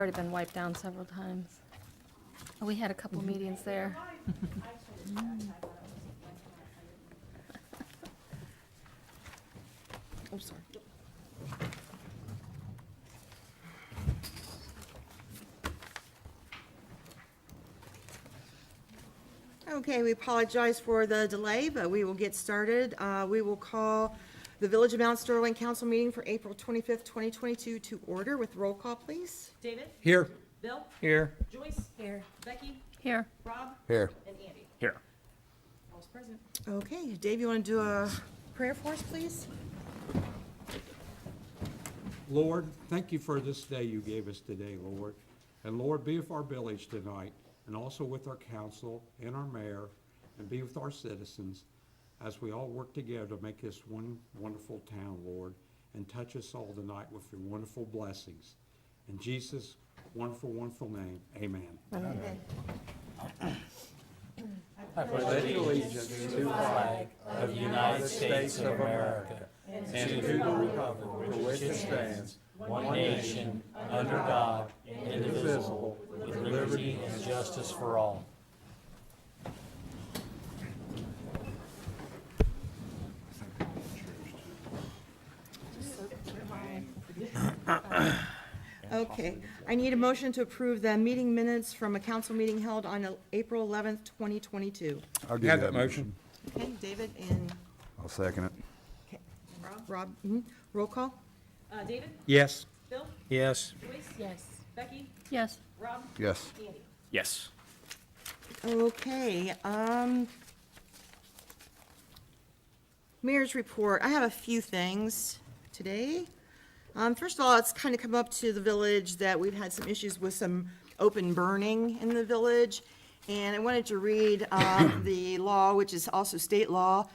Already been wiped down several times. We had a couple meetings there. Oh, sorry. Okay, we apologize for the delay, but we will get started. We will call the Village of Mount Sterling Council meeting for April 25th, 2022 to order with roll call, please. David? Here. Bill? Here. Joyce? Here. Becky? Here. Rob? Here. And Andy? Here. All's present. Okay, Dave, you want to do a prayer for us, please? Lord, thank you for this day you gave us today, Lord. And Lord, be with our village tonight, and also with our council and our mayor, and be with our citizens as we all work together to make this one wonderful town, Lord, and touch us all tonight with your wonderful blessings. In Jesus' wonderful, wonderful name, amen. I pledge allegiance to the flag of the United States of America and to the republic for which it stands, one nation, under God, indivisible, with liberty and justice for all. Okay, I need a motion to approve the meeting minutes from a council meeting held on April 11th, 2022. I'll You give have that motion? Okay, David and I'll second it. Rob, roll call? David? Yes. Bill? Yes. Joyce? Yes. Becky? Yes. Rob? Yes. Andy? Yes. Okay, Mayor's report. I have a few things today. First of all, it's kind of come up to the village that we've had some issues with some open burning in the village. And I wanted to read the law, which is also state law,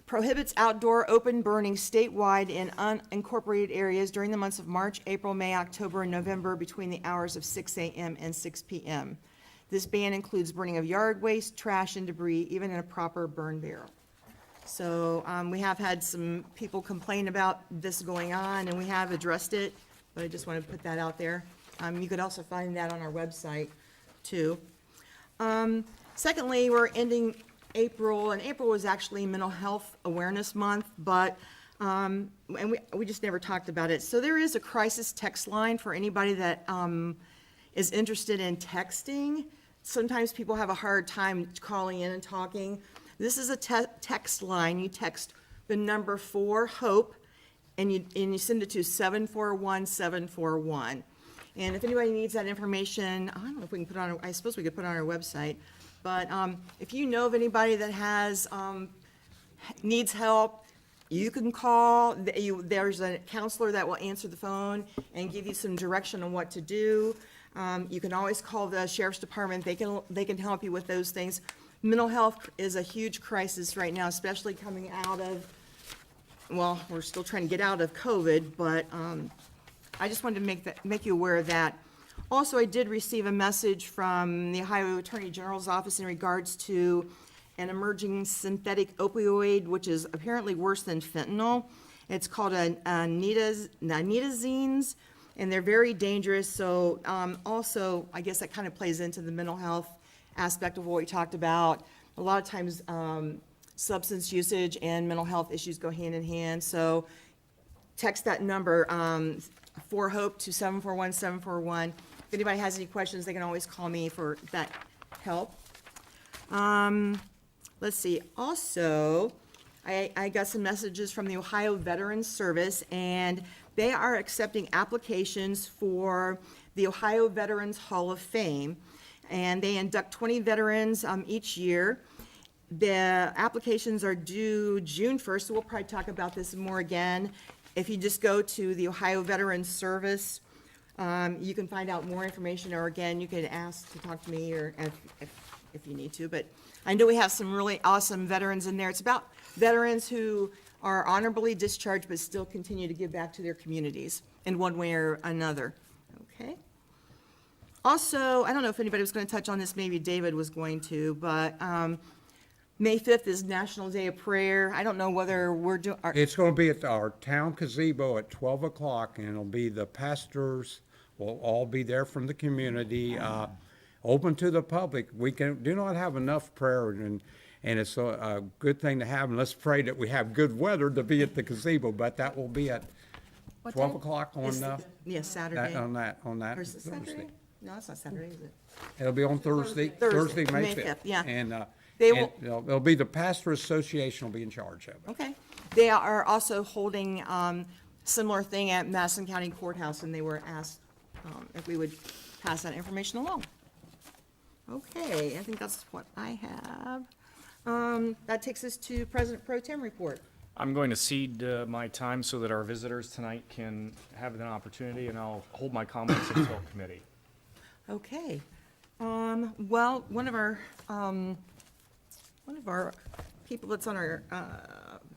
prohibits outdoor open burning statewide in unincorporated areas during the months of March, April, May, October, and November between the hours of 6 a.m. and 6 p.m. This ban includes burning of yard waste, trash, and debris, even in a proper burn barrel. So we have had some people complain about this going on, and we have addressed it, but I just wanted to put that out there. You could also find that on our website, too. Secondly, we're ending April, and April was actually Mental Health Awareness Month, but, and we just never talked about it. So there is a crisis text line for anybody that is interested in texting. Sometimes people have a hard time calling in and talking. This is a text line. You text the number 4 HOPE, and you send it to 741-741. And if anybody needs that information, I don't know if we can put it on, I suppose we could put it on our website. But if you know of anybody that has, needs help, you can call. There's a counselor that will answer the phone and give you some direction on what to do. You can always call the sheriff's department. They can help you with those things. Mental health is a huge crisis right now, especially coming out of, well, we're still trying to get out of COVID, but I just wanted to make you aware of that. Also, I did receive a message from the Ohio Attorney General's office in regards to an emerging synthetic opioid, which is apparently worse than fentanyl. It's called nitazenes, and they're very dangerous. So also, I guess that kind of plays into the mental health aspect of what we talked about. A lot of times, substance usage and mental health issues go hand in hand. So text that number, 4HOPE to 741-741. If anybody has any questions, they can always call me for that help. Let's see, also, I got some messages from the Ohio Veterans Service, and they are accepting applications for the Ohio Veterans Hall of Fame. And they induct 20 veterans each year. The applications are due June 1st, so we'll probably talk about this more again. If you just go to the Ohio Veterans Service, you can find out more information, or again, you can ask to talk to me, or if you need to. But I know we have some really awesome veterans in there. It's about veterans who are honorably discharged but still continue to give back to their communities in one way or another. Okay? Also, I don't know if anybody was going to touch on this, maybe David was going to, but May 5th is National Day of Prayer. I don't know whether we're doing. It's going to be at our town gazebo at 12 o'clock, and it'll be the pastor's will all be there from the community, open to the public. We do not have enough prayer, and it's a good thing to have. And let's pray that we have good weather to be at the gazebo, but that will be at What 12 day? o'clock on, Yeah, Saturday. on that Or is it Thursday. Saturday? No, it's not Saturday, is it? It'll be on Thursday, Thursday, May May 5th. 5th, yeah. And, They and will- it'll be the Pastor Association will be in charge of it. Okay. They are also holding similar thing at Madison County Courthouse, and they were asked if we would pass that information along. Okay, I think that's what I have. That takes us to President Pro Tem report. I'm going to cede my time so that our visitors tonight can have an opportunity, and I'll hold my comments until committee. Okay. Well, one of our people that's on our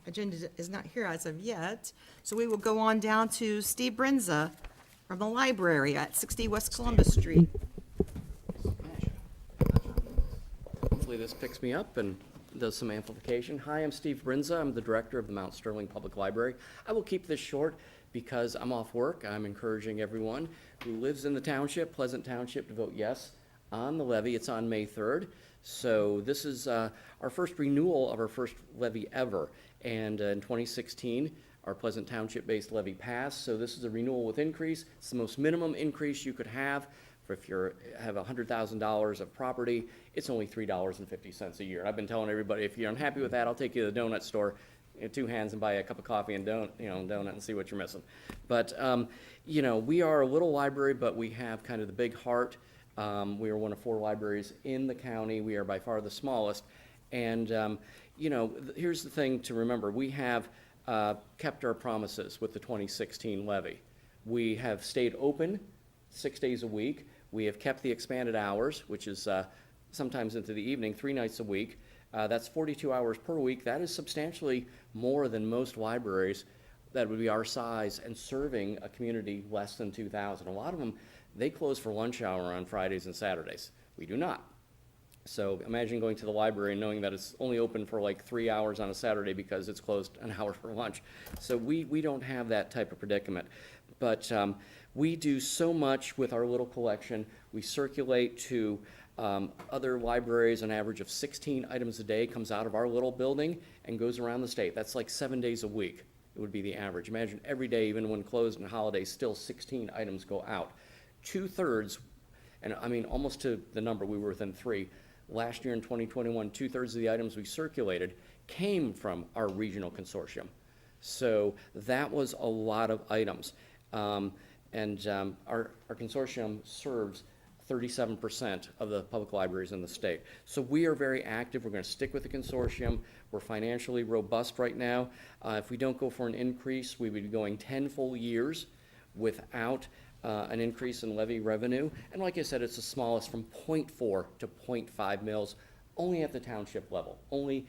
agenda is not here as of yet, so we will go on down to Steve Brenza from the library at 60 West Columbus Street. Hopefully this picks me up and does some amplification. Hi, I'm Steve Brinza. I'm the director of the Mount Sterling Public Library. I will keep this short because I'm off work. I'm encouraging everyone who lives in the township, Pleasant Township, to vote yes on the levy. It's on May 3rd. So this is our first renewal of our first levy ever. And in 2016, our Pleasant Township-based levy passed. So this is a renewal with increase. It's the most minimum increase you could have. If you have $100,000 of property, it's only $3.50 a year. I've been telling everybody, if you're unhappy with that, I'll take you to the donut store, two hands, and buy a cup of coffee and donut and see what you're missing. But we are a little library, but we have kind of the big heart. We are one of 4 libraries in the county. We are by far the smallest. And here's the thing to remember: we have kept our promises with the 2016 levy. We have stayed open 6 days a week. We have kept the expanded hours, which is sometimes into the evening, 3 nights a week. That's 42 hours per week. That is substantially more than most libraries that would be our size and serving a community less than 2,000. A lot of them, they close for lunch hour on Fridays and Saturdays. We do not. So imagine going to the library and knowing that it's only open for like 3 hours on a Saturday because it's closed an hour for lunch. So we don't have that type of predicament. But we do so much with our little collection. We circulate to other libraries. An average of 16 items a day comes out of our little building and goes around the state. That's like 7 days a week. It would be the average. Imagine every day, even when closed and holidays, still 16 items go out. 2/3, and I mean almost to the number, we were within 3. Last year in 2021, 2/3 of the items we circulated came from our regional consortium. So that was a lot of items. Our consortium serves 37% of the public libraries in the state. So we are very active. We're going to stick with the consortium. We're financially robust right now. If we don't go for an increase, we would be going 10 full years without an increase in levy revenue. And like I said, it's the smallest, from 0.4 to 0.5 mils, only at the township level, only,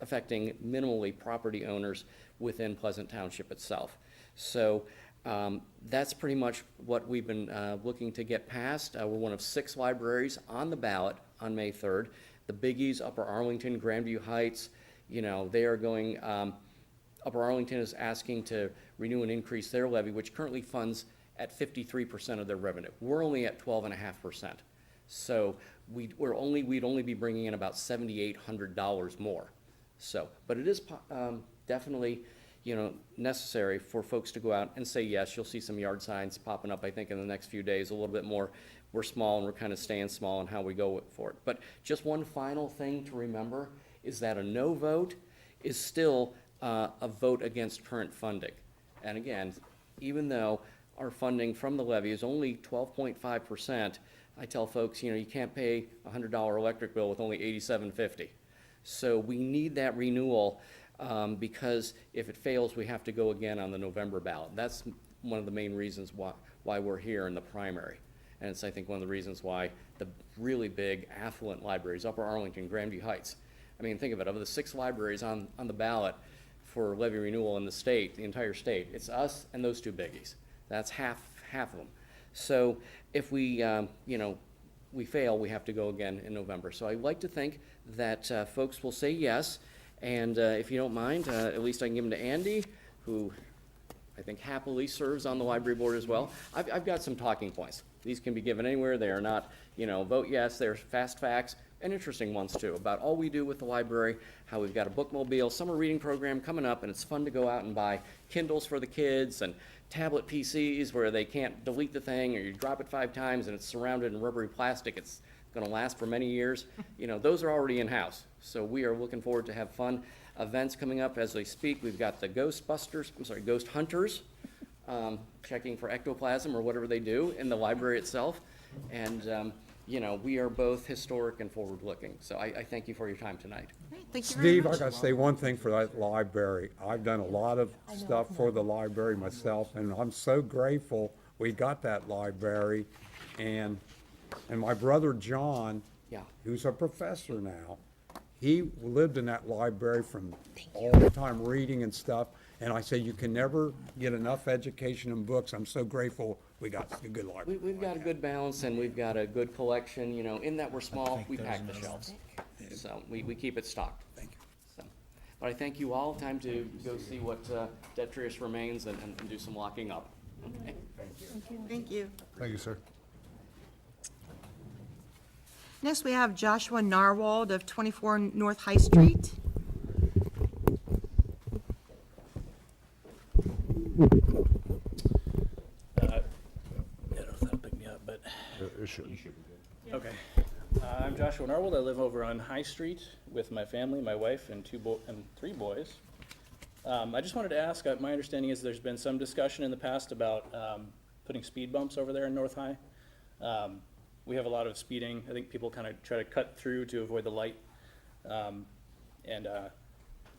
affecting minimally property owners within Pleasant Township itself. So that's pretty much what we've been looking to get passed. We're one of 6 libraries on the ballot on May 3rd. The biggies, Upper Arlington, Grandview Heights, they are going, Upper Arlington is asking to renew and increase their levy, which currently funds at 53% of their revenue. We're only at 12.5%. So we'd only be bringing in about $7,800 more. So, but it is definitely, necessary for folks to go out and say yes. You'll see some yard signs popping up, I think, in the next few days, a little bit more. We're small, and we're kind of staying small in how we go for it. But just one final thing to remember is that a no vote is still a vote against current funding. And again, even though our funding from the levy is only 12.5%, I tell folks, you can't pay a $100 electric bill with only $87.50. So we need that renewal because if it fails, we have to go again on the November ballot. That's one of the main reasons why we're here in the primary. And it's, I think, one of the reasons why the really big affluent libraries, Upper Arlington, Grandview Heights, I mean, think of it, of the 6 libraries on the ballot for levy renewal in the state, the entire state, it's us and those 2 biggies. That's half of them. So if we, we fail, we have to go again in November. So I'd like to think that folks will say yes, and if you don't mind, at least I can give them to Andy, who I I think happily serves on the library board as well. I've got some talking points. These can be given anywhere. They are not, vote yes, they're fast facts, and interesting ones too, about all we do with the library, how we've got a bookmobile summer reading program coming up, and it's fun to go out and buy Kindles for the kids and tablet PCs where they can't delete the thing, or you drop it 5 times and it's surrounded in rubbery plastic. It's gonna last for many years. Those are already in-house. So we are looking forward to have fun events coming up as they speak. We've got the ghost hunters, checking for ectoplasm or whatever they do in the library itself. And, we are both historic and forward-looking. So I thank you for your time tonight. Great, thank you very Steve, I much. gotta say one thing for that library. I've done a lot of stuff for the library myself, and I'm so grateful we got that library. And my brother John, Yeah. who's a professor now, he lived in that library from all the time reading and stuff. And I say, you can never get enough education and books. I'm so grateful we got a good library. We've got a good balance and we've got a good collection, in that we're small, we pack the shelves. So we keep it stocked. Thank you. So, but I thank you all. Time to go see what detritus remains and do some locking up. Okay. Thank you. Thank you, sir. Next, we have Joshua Narwald of 24 North High Street. I don't know if that'll pick me up, but, It should. okay. I'm Joshua Narwold. I live over on High Street with my family, my wife, and 3 boys. I just wanted to ask, my understanding is there's been some discussion in the past about putting speed bumps over there in North High. We have a lot of speeding. I think people kind of try to cut through to avoid the light. And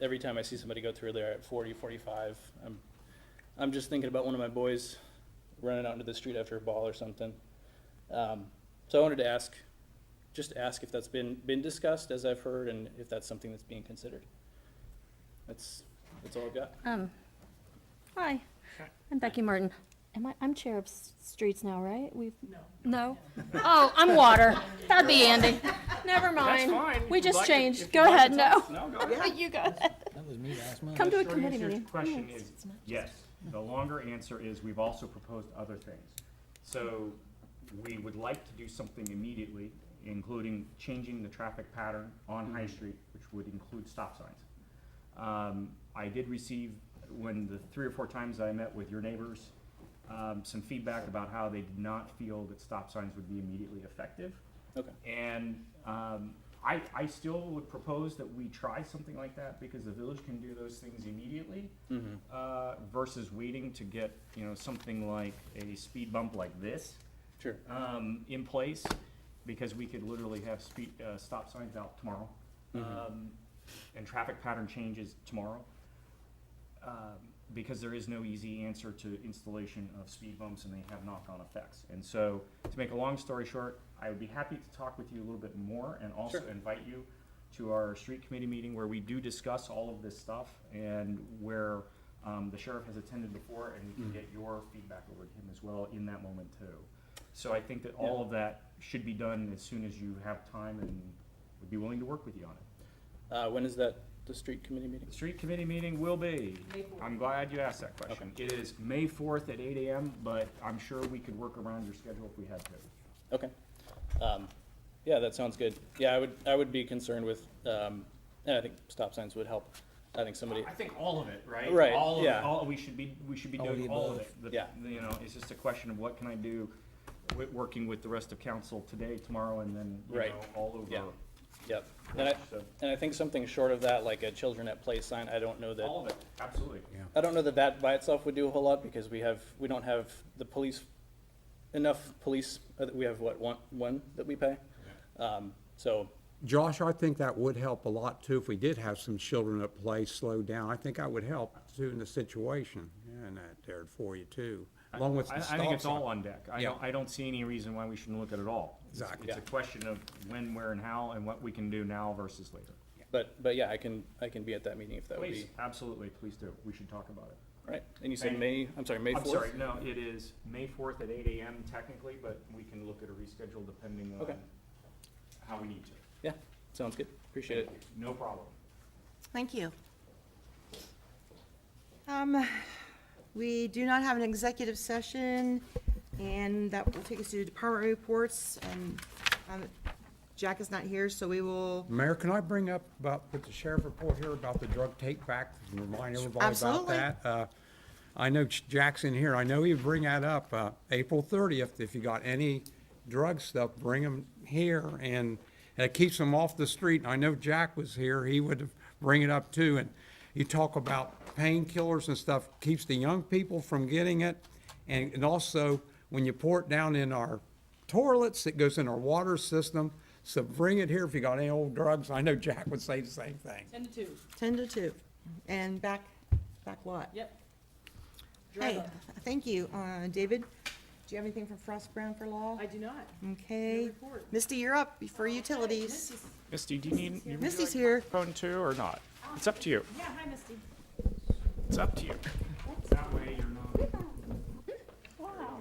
every time I see somebody go through there at 40, 45, I'm just thinking about one of my boys running out into the street after a ball or something. So I wanted to ask if that's been discussed, as I've heard, and if that's something that's being considered. That's all I've got. Hi, I'm Becky Martin. I'm chair of streets now, right? No? Oh, I'm water. That'd be Andy. Never mind. fine. We If you'd just like to- changed. if you'd Go like ahead, to no. talk. No, go ahead. You go ahead. That was me last month. Come to a Short committee answer to meeting. the question is yes. The longer answer is we've also proposed other things. So we would like to do something immediately, including changing the traffic pattern on High Street, which would include stop signs. I did receive, when the 3 or 4 times I met with your neighbors, some feedback about how they did not feel that stop signs would be immediately effective. Okay. And I still would propose that we try something like that, because the village can do those things immediately, versus waiting to get, something like a speed bump like this Sure. in place, because we could literally have stop signs out tomorrow, and traffic pattern changes tomorrow. Because there is no easy answer to installation of speed bumps, and they have knock-on effects. And so, to make a long story short, I would be happy to talk with you a little bit more, and also Sure. invite you to our street committee meeting where we do discuss all of this stuff, and where the sheriff has attended before, and we can get your feedback over to him as well in that moment too. So I think that all of that should be done as soon as you have time, and would be willing to work with you on it. When is the street committee meeting? The street committee meeting will be, I'm glad you asked that question. It is May 4th at 8 AM, but I'm sure we could work around your schedule if we had to. Okay. Yeah, that sounds good. Yeah, I would be concerned with, and I think stop signs would help. I think somebody, I think all of it, right? Right, All of it, yeah. we should be All doing the all of above. it. Yeah. It's just a question of what can I do, working with the rest of council today, tomorrow, and then, Right. all over. Yeah. Yep. And So, I think something short of that, like a children at play sign, I don't know all of that, it, absolutely. that by itself would do a whole lot, because we don't have enough police, we have one that we pay? So, Josh, I think that would help a lot too, if we did have some children at play slow down. I think that would help too in the situation, and that there for you too, along with the I stop think it's sign. all on deck. Yeah. I don't see any reason why we shouldn't look at it all. Exactly. It's a question of when, where, and how, and what we can do now versus later. but yeah, I can be at that meeting if that would Please, be, absolutely, please do. We should talk about it. right? And you said And- May 4th? I'm sorry, no, it is May 4th at 8 AM technically, but we can look at a reschedule depending on Okay. how we need to. Yeah, sounds good. Appreciate it. No problem. Thank you. We do not have an executive session, and that will take us to department reports, and Jack is not here, so we will, Mayor, can I bring up about, with the sheriff report here about the drug take back and remind everybody about Absolutely. that? I know Jack's in here. I know he'd bring that up, April 30th. If you got any drug stuff, bring them here, and it keeps them off the street. And I know Jack was here. He would bring it up too. And you talk about painkillers and stuff, keeps the young people from getting it. And also, when you pour it down in our toilets, it goes in our water system. So bring it here if you got any old drugs. I know Jack would say the same thing. 10 to 2. 10 to 2. And back what? Yep. Hey, Drive up. thank you. David, do you have anything from Frost Brown for Law? I do not. Okay. No report. Misty, you're up for utilities. Misty's- Misty, do you need, would you Misty's like here. phone too, or not? It's up to you. Yeah, hi, Misty. It's up to you. That way you're not. Wow.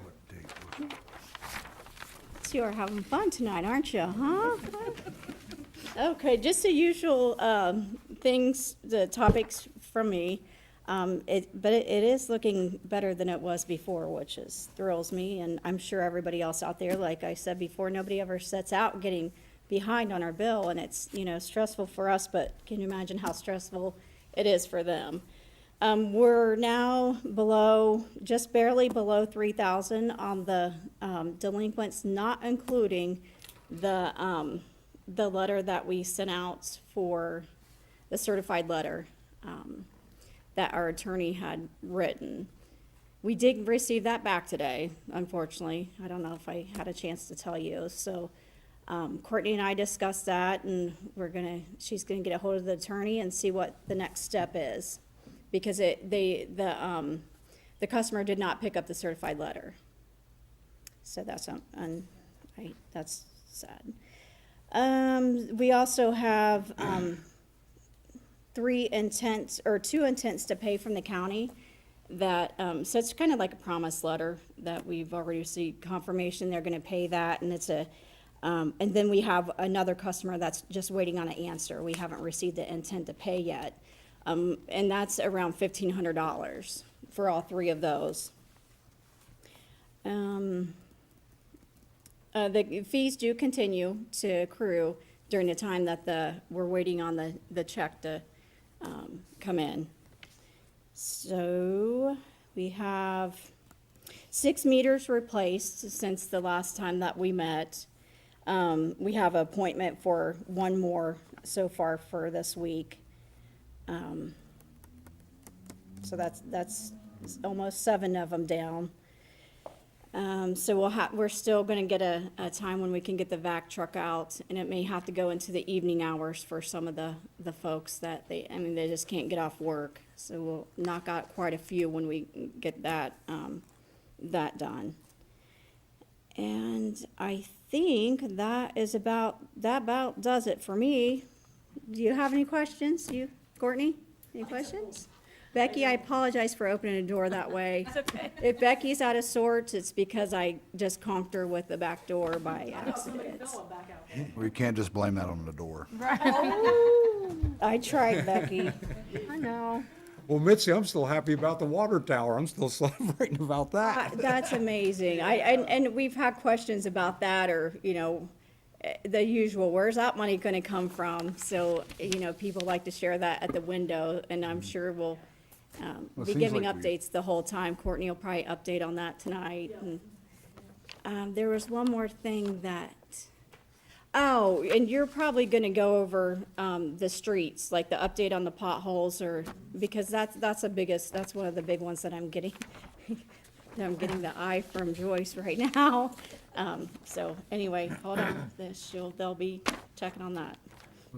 So you are having fun tonight, aren't you, huh? Okay, just the usual things, the topics from me. But it is looking better than it was before, which thrills me, and I'm sure everybody else out there, like I said before, nobody ever sets out getting behind on our bill, and it's, stressful for us, but can you imagine how stressful it is for them? We're now just barely below 3,000 on the delinquents, not including the letter that we sent out for the certified letter that our attorney had written. We did receive that back today, unfortunately. I don't know if I had a chance to tell you. So Courtney and I discussed that, and she's gonna get a hold of the attorney and see what the next step is. Because the customer did not pick up the certified letter. So that's that's sad. We also have 2 intents to pay from the county that, so it's kind of like a promise letter that we've already received confirmation they're gonna pay that, and and then we have another customer that's just waiting on an answer. We haven't received the intent to pay yet. And that's around $1,500 for all 3 of those. The fees do continue to accrue during the time that we're waiting on the check to come in. So we have 6 meters replaced since the last time that we met. We have an appointment for 1 more so far for this week. So that's almost 7 of them down. So we're still gonna get a time when we can get the vac truck out, and it may have to go into the evening hours for some of the folks that they just can't get off work. So we'll knock out quite a few when we get that done. And I think that about does it for me. Do you have any questions, Courtney? Any questions? Becky, I apologize for opening the door that way. It's okay. If Becky's out of sorts, it's because I just conked her with the back door by Somebody accident. fell back out. We can't just blame that on the door. I tried, Becky. I know. Well, Mitzi, I'm still happy about the water tower. I'm still celebrating about that. That's amazing. And we've had questions about that, or, the usual, where's that money gonna come from? So, people like to share that at the window, and I'm sure we'll Well, it be seems giving like we- updates the whole time. Courtney will probably update on that tonight. And there was one more thing and you're probably gonna go over the streets, like the update on the potholes, or, because that's one of the big ones that I'm getting. I'm getting the eye from Joyce right now. So anyway, hold on, they'll be checking on that.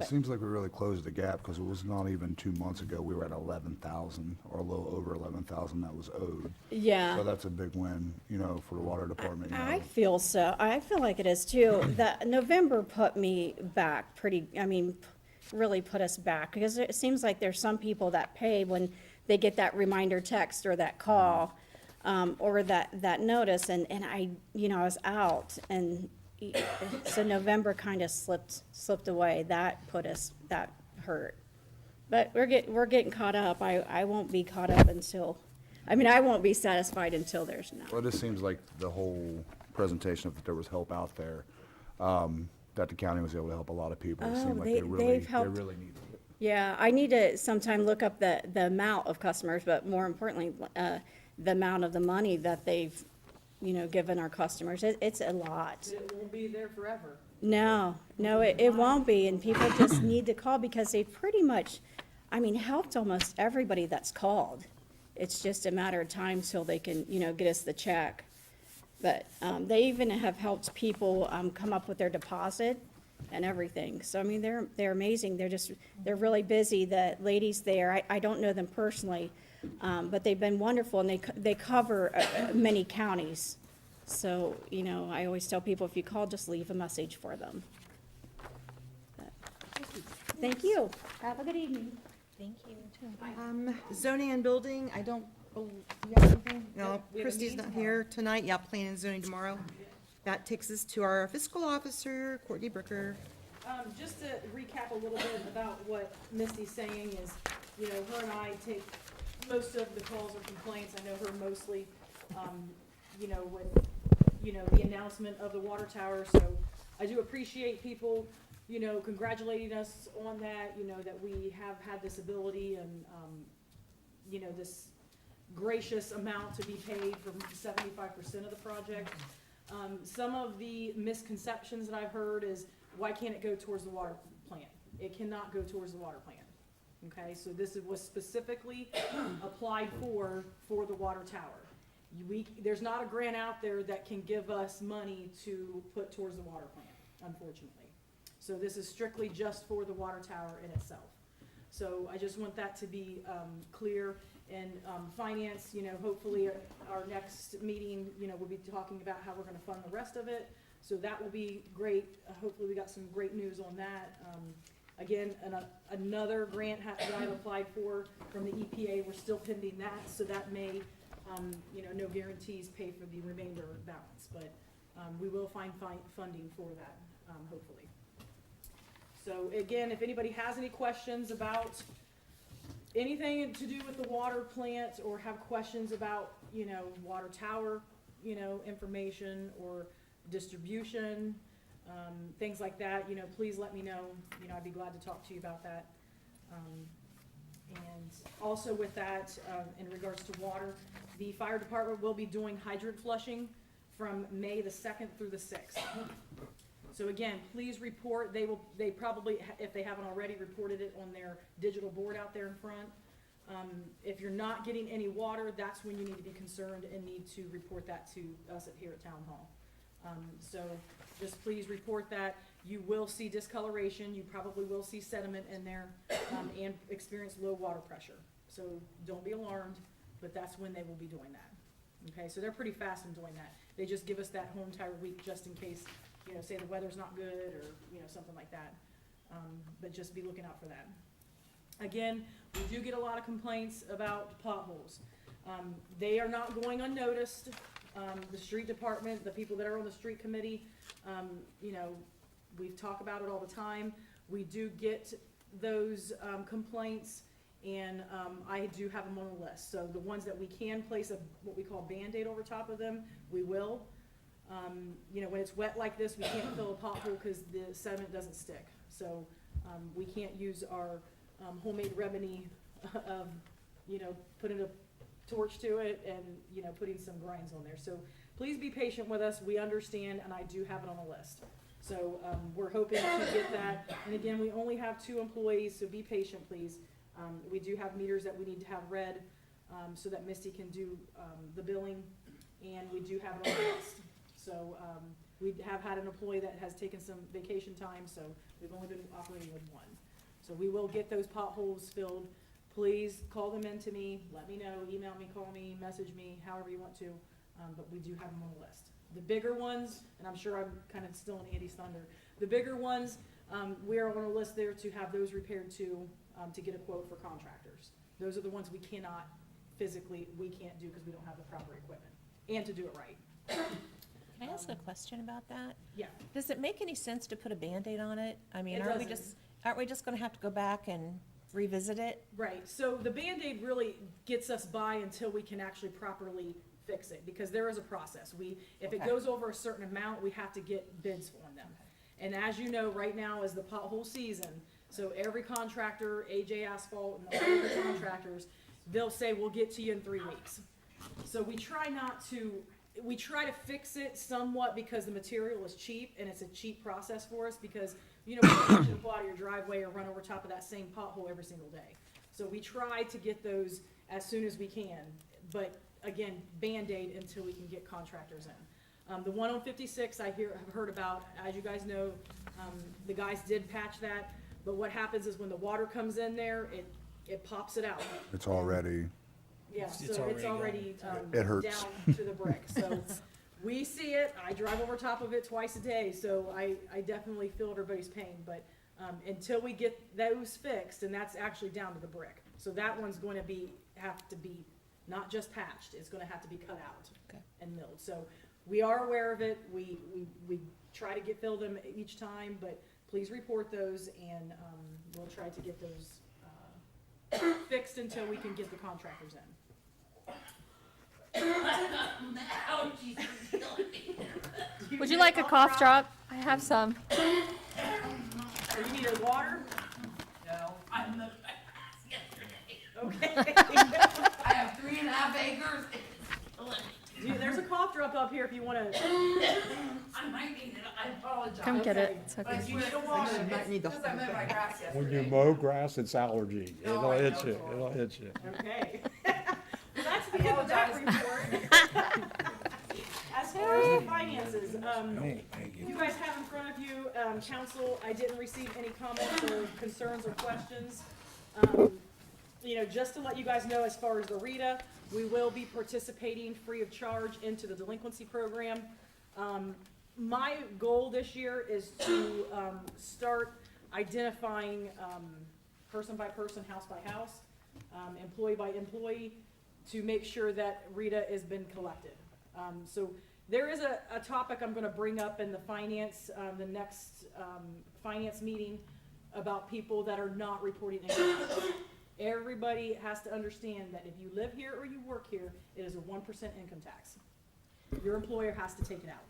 It seems like we really closed the gap, because it was not even 2 months ago, we were at 11,000, or a little over 11,000 that was owed. Yeah. So that's a big win, for the water department. I feel so. I feel like it is too. That November put me back really put us back, because it seems like there's some people that pay when they get that reminder text or that call, or that notice, and I was out, and so November kind of slipped away. That hurt. But we're getting caught up. I won't be caught up until I mean, I won't be satisfied until there's none. Well, it just seems like the whole presentation of that there was help out there, that the county was able to help a lot of people. It Oh, seemed like they've they helped. really needed it. Yeah, I need to sometime look up the amount of customers, but more importantly, the amount of the money that they've, given our customers. It's a lot. It won't be there forever. No, it won't be, and people just need to call because they pretty much, helped almost everybody that's called. It's just a matter of time till they can, get us the check. But, they even have helped people, come up with their deposit and everything. So, they're amazing. They're really busy. The ladies there, I don't know them personally, but they've been wonderful, and they cover many counties. So, I always tell people, if you call, just leave a message for them. But, thank you. Have a good evening. Thank you. Zoning and building, I don't, you have anything? No, We have a Christie's meeting not here tonight. Yeah, planning and zoning tomorrow. That takes us to our fiscal officer, Courtney Brooker. Just to recap a little bit about what Misty's saying is, her and I take most of the calls or complaints. I know her mostly, with, the announcement of the water tower. So I do appreciate people, congratulating us on that, that we have had this ability and, this gracious amount to be paid for 75% of the project. Some of the misconceptions that I've heard is, why can't it go towards the water plant? It cannot go towards the water plant. Okay, so this was specifically applied for the water tower. There's not a grant out there that can give us money to put towards the water plant, unfortunately. So this is strictly just for the water tower in itself. So I just want that to be clear. And finance, hopefully our next meeting, we'll be talking about how we're gonna fund the rest of it. So that will be great. Hopefully we got some great news on that. Again, another grant that I've applied for from the EPA, we're still pending that, so that may, no guarantees pay for the remainder balance, but we will find funding for that, hopefully. So again, if anybody has any questions about anything to do with the water plant or have questions about, water tower, information or distribution, things like that, please let me know. I'd be glad to talk to you about that. And also with that, in regards to water, the fire department will be doing hydrant flushing from May the 2nd through the 6th. So again, please report. They probably, if they haven't already, reported it on their digital board out there in front. If you're not getting any water, that's when you need to be concerned and need to report that to us here at Town Hall. So just please report that. You will see discoloration, you probably will see sediment in there, and experience low water pressure. So don't be alarmed, but that's when they will be doing that. Okay, so they're pretty fast in doing that. They just give us that whole entire week just in case, say the weather's not good or, something like that. But just be looking out for that. Again, we do get a lot of complaints about potholes. They are not going unnoticed. The street department, the people that are on the street committee, we talk about it all the time. We do get those complaints, and I do have them on the list. So the ones that we can place what we call Band-Aid over top of them, we will. When it's wet like this, we can't fill a pothole because the sediment doesn't stick. So we can't use our homemade remedy of, putting a torch to it and, putting some grinds on there. So please be patient with us. We understand, and I do have it on the list. So we're hoping to get that. And again, we only have 2 employees, so be patient, please. We do have meters that we need to have read so that Misty can do the billing, and we do have it on the list. So we have had an employee that has taken some vacation time, so we've only been operating with 1. So we will get those potholes filled. Please call them in to me, let me know, email me, call me, message me, however you want to, but we do have them on the list. The bigger ones, and I'm sure I'm kind of still in Andy's thunder, the bigger ones, we are on a list there to have those repaired too, to get a quote for contractors. Those are the ones we can't do because we don't have the proper equipment, and to do it right. Can I ask a question about that? Yeah. Does it make any sense to put a Band-Aid on it? I mean, It aren't we doesn't. just gonna have to go back and revisit it? Right, so the Band-Aid really gets us by until we can actually properly fix it, because there is a process. If it Okay. goes over a certain amount, we have to get bids on them. And as you know, right now is the pothole season, so every contractor, AJ Asphalt and all the contractors, they'll say, we'll get to you in 3 weeks. So we try to fix it somewhat because the material is cheap, and it's a cheap process for us, because, you know, we don't want you to pull out of your driveway or run over top of that same pothole every single day. So we try to get those as soon as we can, but again, Band-Aid until we can get contractors in. The one on 56 have heard about, as you guys know, the guys did patch that, but what happens is when the water comes in there, it pops it out. It's already, Yeah, so it's already, It hurts. down to the brick, so we see it, I drive over top of it twice a day, so I definitely feel everybody's pain, but, until we get those fixed, and that's actually down to the brick. So that one's going to have to be not just patched, it's gonna have to be cut out Okay. and milled. So we are aware of it, we try to fill them each time, but please report those, and, we'll try to get those, fixed until we can get the contractors in. Would you like a cough drop? I have some. Or you need a water? No, I'm the yesterday. Okay. I have 3.5 acres. Dude, there's a cough drop up here if you wanna. I might need it, I apologize. Come get Okay. it. It's okay. But you need a water, You might need the because I whole mowed my thing. grass yesterday. When you mow grass, it's allergy. No, It'll I know, hit you, it's horrible. it'll hit you. Okay. Well, that's the end of that report. As far as the finances, you guys have in front of you, council, I didn't receive any comments or concerns or questions. You know, just to let you guys know, as far as the RETA, we will be participating free of charge into the delinquency program. My goal this year is to, start identifying, person by person, house by house, employee by employee, to make sure that RETA has been collected. So there is a topic I'm gonna bring up in the finance, the next, finance meeting about people that are not reporting income tax. Everybody has to understand that if you live here or you work here, it is a 1% income tax. Your employer has to take it out.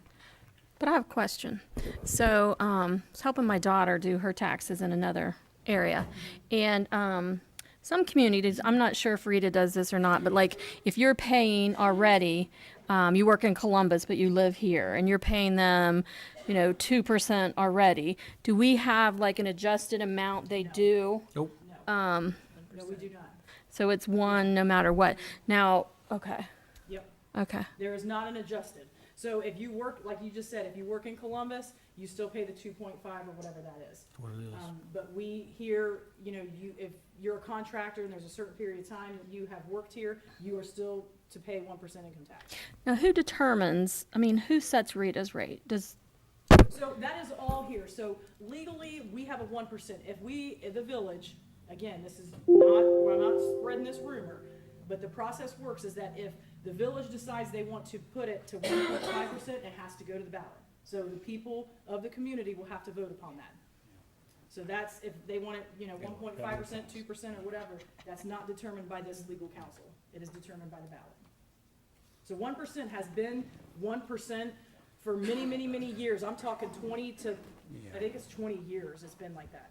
But I have a question. So, I was helping my daughter do her taxes in another area. And, some communities, I'm not sure if Rita does this or not, but like, if you're paying already, you work in Columbus, but you live here, and you're paying them, 2% already, do we have like an adjusted amount they do? Nope. No, we do not. So it's one no matter what. Now, okay, Yep. okay. There is not an adjusted. So if you work, like you just said, if you work in Columbus, you still pay the 2.5 or whatever that is. What it is. But we here, if you're a contractor and there's a certain period of time that you have worked here, you are still to pay 1% income tax. Now, who determines, who sets Rita's rate? So that is all here. So legally, we have a 1%. If the village, again, this is not, I'm not spreading this rumor, but the process works is that if the village decides they want to put it to 1.5%, it has to go to the ballot. So the people of the community will have to vote upon that. So that's, if they want it, 1.5%, 2%, or whatever, that's not determined by this legal counsel. It is determined by the ballot. So 1% has been 1% for many, many, many years. I'm talking 20 to, I think it's 20 years it's been like that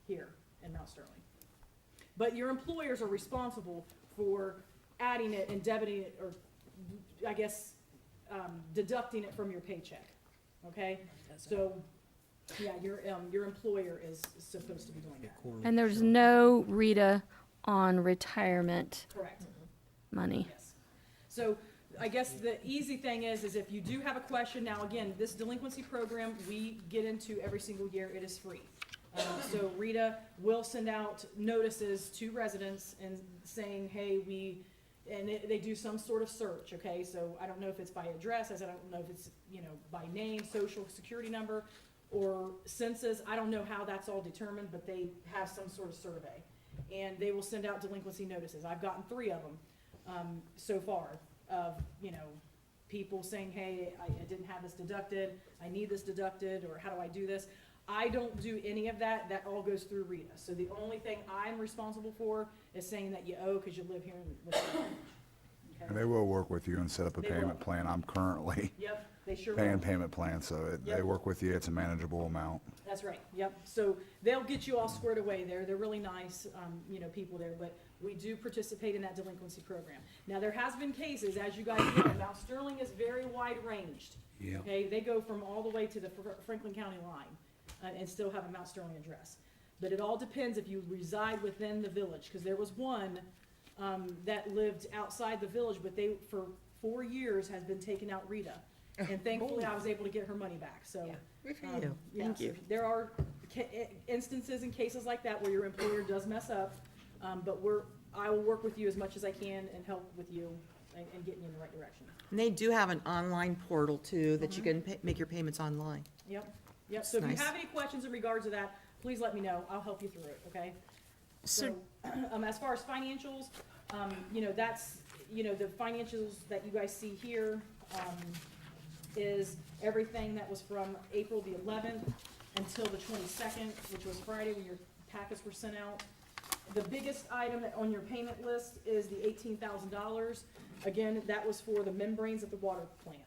here in Mount Sterling. But your employers are responsible for adding it and debiting it, or I guess, deducting it from your paycheck, okay? So, yeah, your employer is supposed to be doing that. And there's no Rita on retirement Correct. money. Yes. So I guess the easy thing is if you do have a question, now again, this delinquency program, we get into every single year, it is free. So Rita will send out notices to residents and saying, hey, they do some sort of search, okay? So I don't know if it's by address, I don't know if it's, by name, social security number, or census. I don't know how that's all determined, but they have some sort of survey. And they will send out delinquency notices. I've gotten 3 of them so far of, people saying, hey, I didn't have this deducted, I need this deducted, or how do I do this? I don't do any of that. That all goes through Rita. So the only thing I'm responsible for is saying that you owe because you live here in West Village. And they will work with you and set up a They will. payment plan. I'm currently Yep, they sure paying will. payment plans, so they Yep. work with you. It's a manageable amount. That's right, yep. So they'll get you all squared away there. They're really nice, people there, but we do participate in that delinquency program. Now, there has been cases, as you guys know, Mount Sterling is very wide-ranged. Yeah. Okay, they go from all the way to the Franklin County line, and still have a Mount Sterling address. But it all depends if you reside within the village, because there was one, that lived outside the village, but they, for 4 years, has been taking out Rita. And thankfully, I was able to get her money back, so. Good for Um, you. yeah, Thank so you. there are instances and cases like that where your employer does mess up, but I will work with you as much as I can and help with you and get you in the right direction. And they do have an online portal too, that you can make your payments online. Yep, yep, so if you Nice. have any questions in regards to that, please let me know, I'll help you through it, okay? So, as far as financials, that's, the financials that you guys see here, is everything that was from April the 11th until the 22nd, which was Friday when your packets were sent out. The biggest item on your payment list is the $18,000. Again, that was for the membranes at the water plant.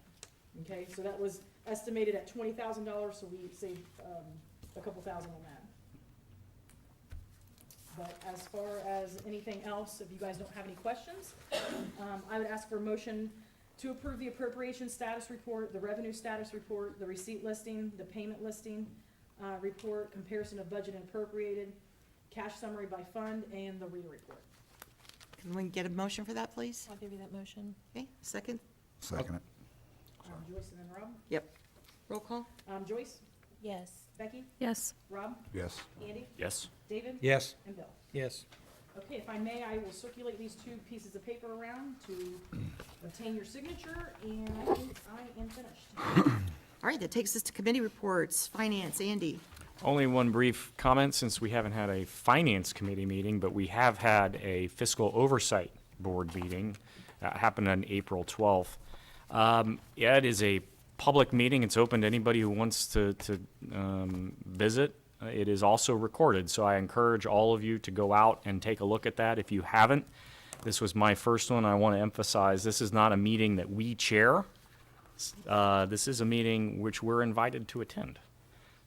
Okay, so that was estimated at $20,000, so we saved a couple thousand on that. But as far as anything else, if you guys don't have any questions, I would ask for a motion to approve the appropriation status report, the revenue status report, the receipt listing, the payment listing report, comparison of budget and appropriated, cash summary by fund, and the Rita report. Can we get a motion for that, please? I'll give you that motion. Okay, second? Second it. Joyce and then Rob. Yep. Roll call? Joyce, Yes. Becky, Yes. Rob, Yes. Andy, Yes. David, Yes. and Bill. Yes. Okay, if I may, I will circulate these 2 pieces of paper around to obtain your signature, and I think I am finished. All right, that takes us to committee reports. Finance, Andy. Only one brief comment, since we haven't had a finance committee meeting, but we have had a fiscal oversight board meeting. Happened on April 12th. Yeah, it is a public meeting. It's open to anybody who wants to visit. It is also recorded, so I encourage all of you to go out and take a look at that if you haven't. This was my first one. I want to emphasize, this is not a meeting that we chair. This is a meeting which we're invited to attend.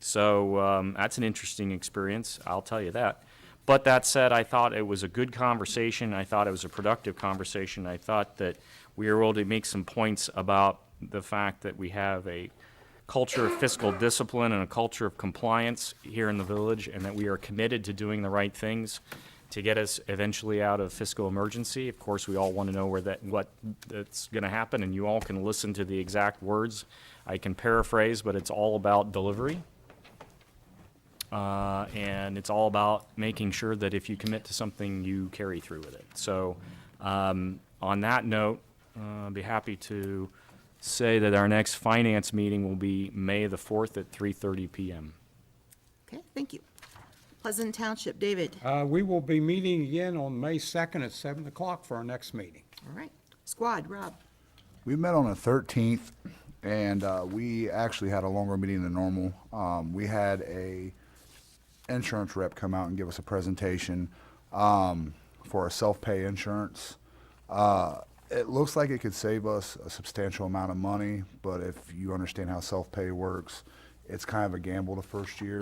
So that's an interesting experience, I'll tell you that. But that said, I thought it was a good conversation. I thought it was a productive conversation. I thought that we were able to make some points about the fact that we have a culture of fiscal discipline and a culture of compliance here in the village, and that we are committed to doing the right things to get us eventually out of fiscal emergency. Of course, we all want to know what that's going to happen, and you all can listen to the exact words. I can paraphrase, but it's all about delivery. And it's all about making sure that if you commit to something, you carry through with it. So on that note, I'll be happy to say that our next finance meeting will be May the 4th at 3:30 p.m. Okay, thank you. Pleasant Township, David. We will be meeting again on May 2nd at 7 o'clock for our next meeting. All right. Squad, Rob. We met on the 13th, and we actually had a longer meeting than normal. We had a insurance rep come out and give us a presentation for a self-pay insurance. It looks like it could save us a substantial amount of money, but if you understand how self-pay works, it's kind of a gamble the first year.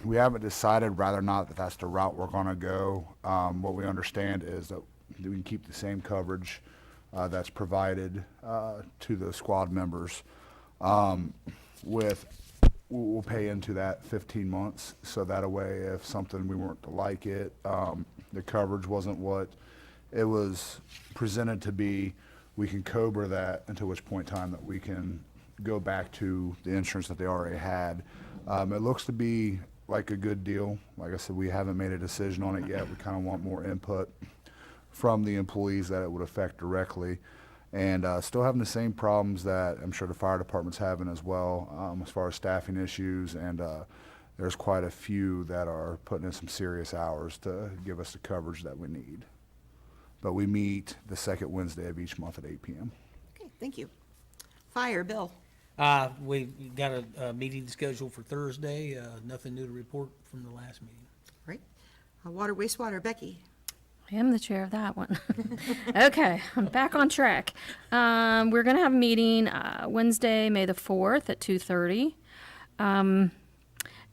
We haven't decided whether or not that's the route we're going to go. What we understand is that we can keep the same coverage that's provided to the squad members. We'll pay into that 15 months, so that way if something we weren't to like it, the coverage wasn't what it was presented to be, we can COBRA that, until which point in time that we can go back to the insurance that they already had. It looks to be like a good deal. Like I said, we haven't made a decision on it yet. We kind of want more input from the employees that it would affect directly. And still having the same problems that I'm sure the fire department's having as well, as far as staffing issues, and there's quite a few that are putting in some serious hours to give us the coverage that we need. But we meet the second Wednesday of each month at 8 p.m. Okay, thank you. Fire, Bill. We got a meeting scheduled for Thursday. Nothing new to report from the last meeting. Right. Water, wastewater, Becky. I am the chair of that one. Okay, I'm back on track. We're gonna have a meeting, Wednesday, May the 4th at 2:30.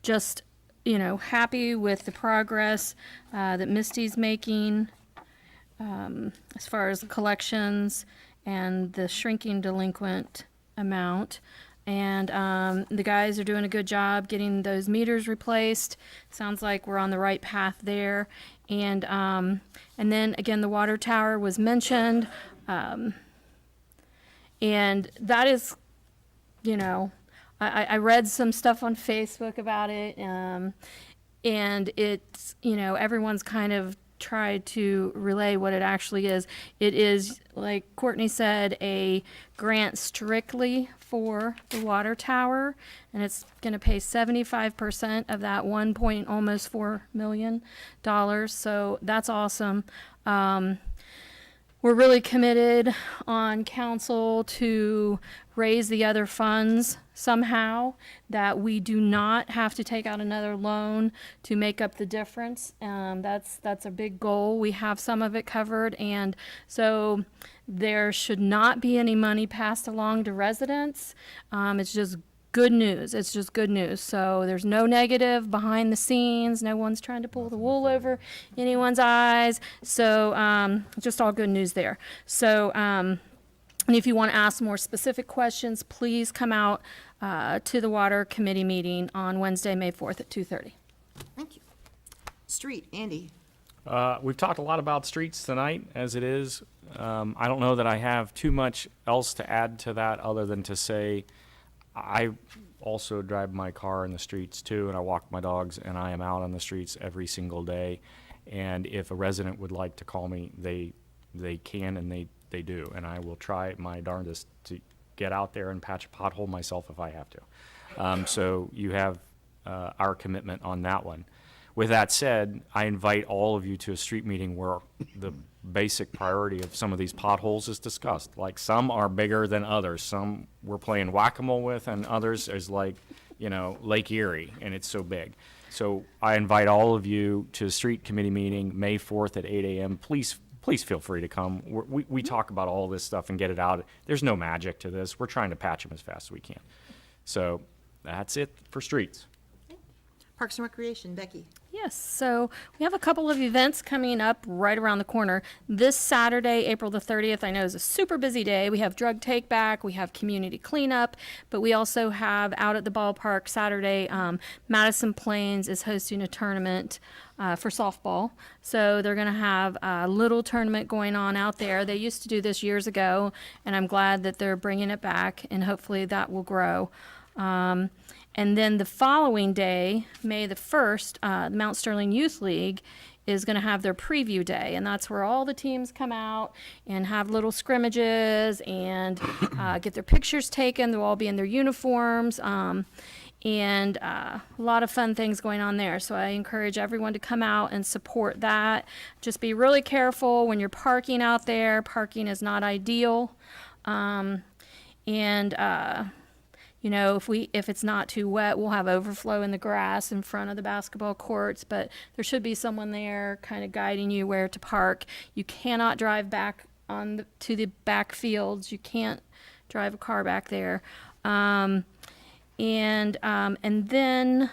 Just, happy with the progress, that Misty's making, as far as collections and the shrinking delinquent amount. And the guys are doing a good job getting those meters replaced. Sounds like we're on the right path there. And then again, the water tower was mentioned. And that is, I read some stuff on Facebook about it. And it's, everyone's kind of tried to relay what it actually is. It is, like Courtney said, a grant strictly for the water tower, and it's going to pay 75% of that almost $4 million. So that's awesome. We're really committed on council to raise the other funds somehow, that we do not have to take out another loan to make up the difference. That's a big goal. We have some of it covered, and so there should not be any money passed along to residents. It's just good news. It's just good news. So there's no negative behind the scenes. No one's trying to pull the wool over anyone's eyes. So just all good news there. So and if you want to ask more specific questions, please come out to the Water Committee meeting on Wednesday, May 4th at 2:30. Thank you. Street, Andy. We've talked a lot about streets tonight as it is. I don't know that I have too much else to add to that other than to say I also drive my car in the streets too, and I walk my dogs, and I am out on the streets every single day. And if a resident would like to call me, they can, and they do. And I will try my darndest to get out there and patch a pothole myself if I have to. So you have our commitment on that one. With that said, I invite all of you to a street meeting where the basic priority of some of these potholes is discussed. Like, some are bigger than others. Some we're playing whack-a-mole with, and others is like, Lake Erie, and it's so big. So I invite all of you to a street committee meeting, May 4th at 8 a.m. Please feel free to come. We talk about all this stuff and get it out. There's no magic to this. We're trying to patch them as fast as we can. So that's it for streets. Parks and Recreation, Becky. Yes, so we have a couple of events coming up right around the corner. This Saturday, April the 30th, I know is a super busy day. We have drug take back, we have community cleanup, but we also have out at the ballpark Saturday, Madison Plains is hosting a tournament for softball. So they're going to have a little tournament going on out there. They used to do this years ago, and I'm glad that they're bringing it back, and hopefully that will grow. And then the following day, May the 1st, the Mount Sterling Youth League is going to have their preview day, and that's where all the teams come out and have little scrimmages and get their pictures taken. They'll all be in their uniforms, and a lot of fun things going on there. So I encourage everyone to come out and support that. Just be really careful when you're parking out there. Parking is not ideal. If it's not too wet, we'll have overflow in the grass in front of the basketball courts, but there should be someone there kind of guiding you where to park. You cannot drive back to the back fields. You can't drive a car back there. And then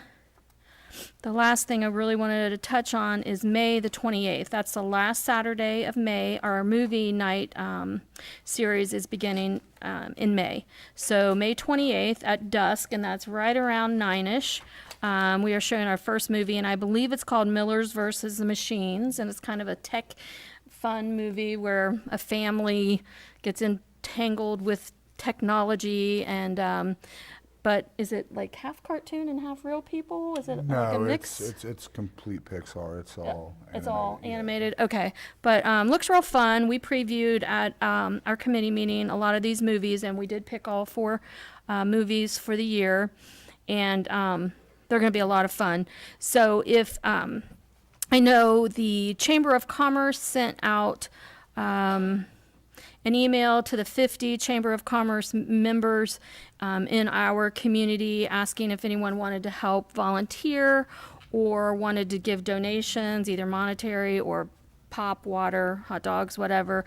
the last thing I really wanted to touch on is May the 28th. That's the last Saturday of May. Our movie night series is beginning in May. So May 28th at dusk, and that's right around 9-ish. We are showing our first movie, and I believe it's called Millers versus the Machines, and it's kind of a tech fun movie where a family gets entangled with technology and but is it like half cartoon and half real people? Is it like a mix? It's complete Pixar. It's all animated. It's all animated. Okay, but looks real fun. We previewed at our committee meeting a lot of these movies, and we did pick all 4 movies for the year, and they're going to be a lot of fun. So if I know the Chamber of Commerce sent out an email to the 50 Chamber of Commerce members in our community, asking if anyone wanted to help volunteer or wanted to give donations, either monetary or pop, water, hot dogs, whatever,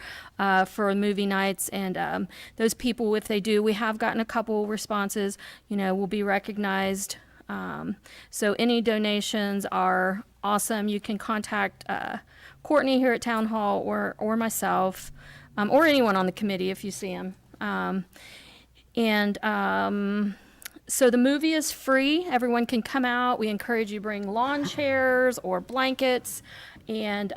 for movie nights. And those people, if they do, we have gotten a couple responses, will be recognized. So any donations are awesome. You can contact Courtney here at Town Hall or myself, or anyone on the committee if you see him. So the movie is free. Everyone can come out. We encourage you to bring lawn chairs or blankets. And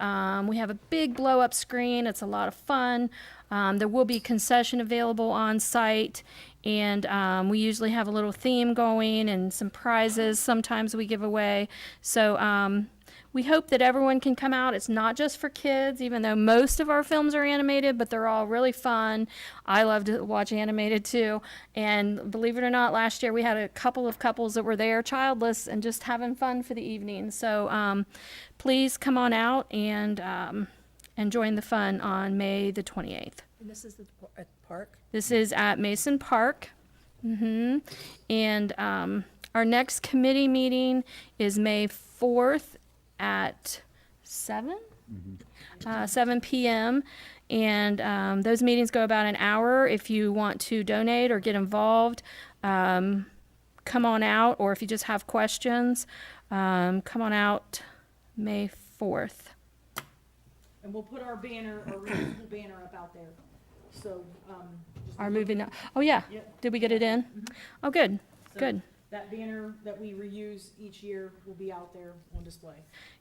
we have a big blow-up screen. It's a lot of fun. There will be concession available on site. And we usually have a little theme going and some prizes sometimes we give away. So we hope that everyone can come out. It's not just for kids, even though most of our films are animated, but they're all really fun. I love to watch animated too. And believe it or not, last year we had a couple of couples that were there childless and just having fun for the evening. So please come on out and join the fun on May the 28th. And this is at the park? This is at Mason Park. And our next committee meeting is May 4th at 7 p.m. And those meetings go about an hour. If you want to donate or get involved, come on out. Or if you just have questions, come on out May 4th. And we'll put our banner, our reusable banner up out there. So, just Our movie. Oh, yeah. Yep. Did we get it in? Oh, good. So Good. That banner that we reuse each year will be out there on display.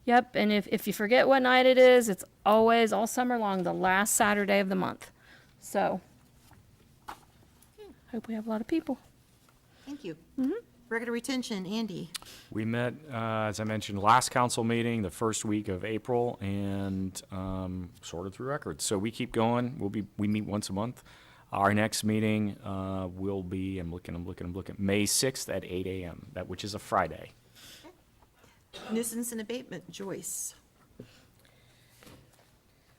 Yep, and if you forget what night it is, it's always, all summer long, the last Saturday of the month. So, hope we have a lot of people. Thank you. Record retention, Andy. We met, as I mentioned, last council meeting, the first week of April, and sorted through records. So we keep going. We meet once a month. Our next meeting will be, I'm looking, May 6th at 8 a.m., which is a Friday. Nuisance and abatement, Joyce.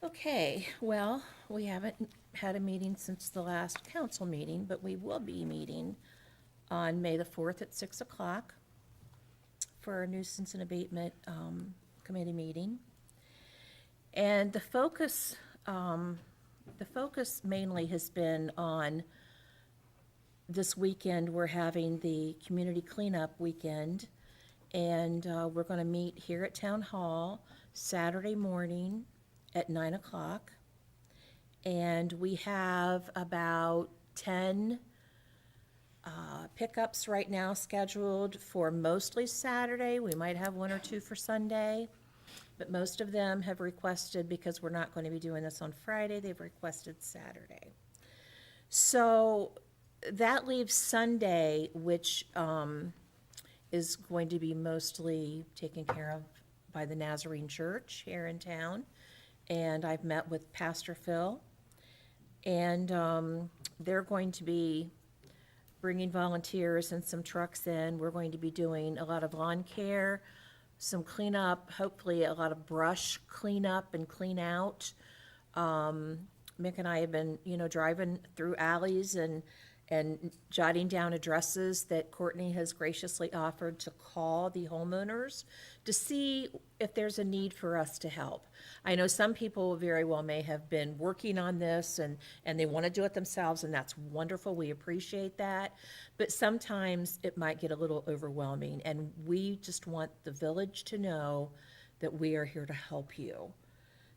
Okay, well, we haven't had a meeting since the last council meeting, but we will be meeting on May the 4th at 6 o'clock for our nuisance and abatement committee meeting. And the focus mainly has been on this weekend. We're having the community cleanup weekend, and we're going to meet here at Town Hall Saturday morning at 9 o'clock. And we have about 10 pickups right now scheduled for mostly Saturday. We might have one or two for Sunday, but most of them have requested, because we're not going to be doing this on Friday, they've requested Saturday. So that leaves Sunday, which is going to be mostly taken care of by the Nazarene Church here in town. And I've met with Pastor Phil, and they're going to be bringing volunteers and some trucks in. We're going to be doing a lot of lawn care, some cleanup, hopefully a lot of brush cleanup and clean out. Mick and I have been, driving through alleys and jotting down addresses that Courtney has graciously offered to call the homeowners to see if there's a need for us to help. I know some people very well may have been working on this and they want to do it themselves, and that's wonderful. We appreciate that. But sometimes it might get a little overwhelming, and we just want the village to know that we are here to help you.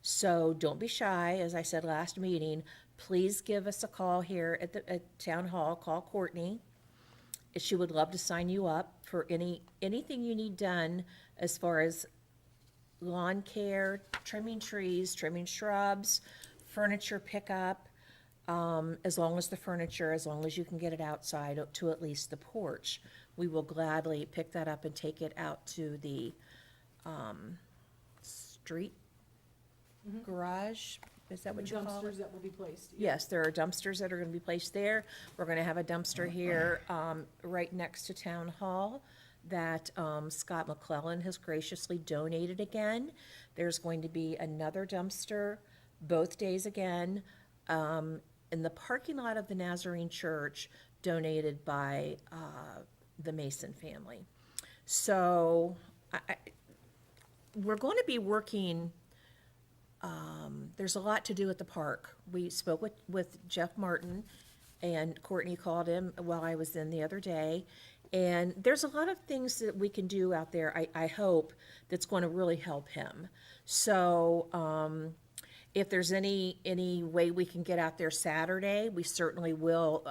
So don't be shy. As I said last meeting, please give us a call here at Town Hall. Call Courtney. She would love to sign you up for anything you need done as far as lawn care, trimming trees, trimming shrubs, furniture pickup, as long as you can get it outside to at least the porch. We will gladly pick that up and take it out to the street garage. Is that what you call it? Dumpsters that will be placed. Yes, there are dumpsters that are going to be placed there. We're going to have a dumpster here right next to Town Hall that Scott McClellan has graciously donated again. There's going to be another dumpster both days again in the parking lot of the Nazarene Church donated by the Mason family. So we're going to be working, there's a lot to do at the park. We spoke with Jeff Martin, and Courtney called him while I was in the other day. And there's a lot of things that we can do out there, I hope, that's going to really help him. So if there's any way we can get out there Saturday, we certainly will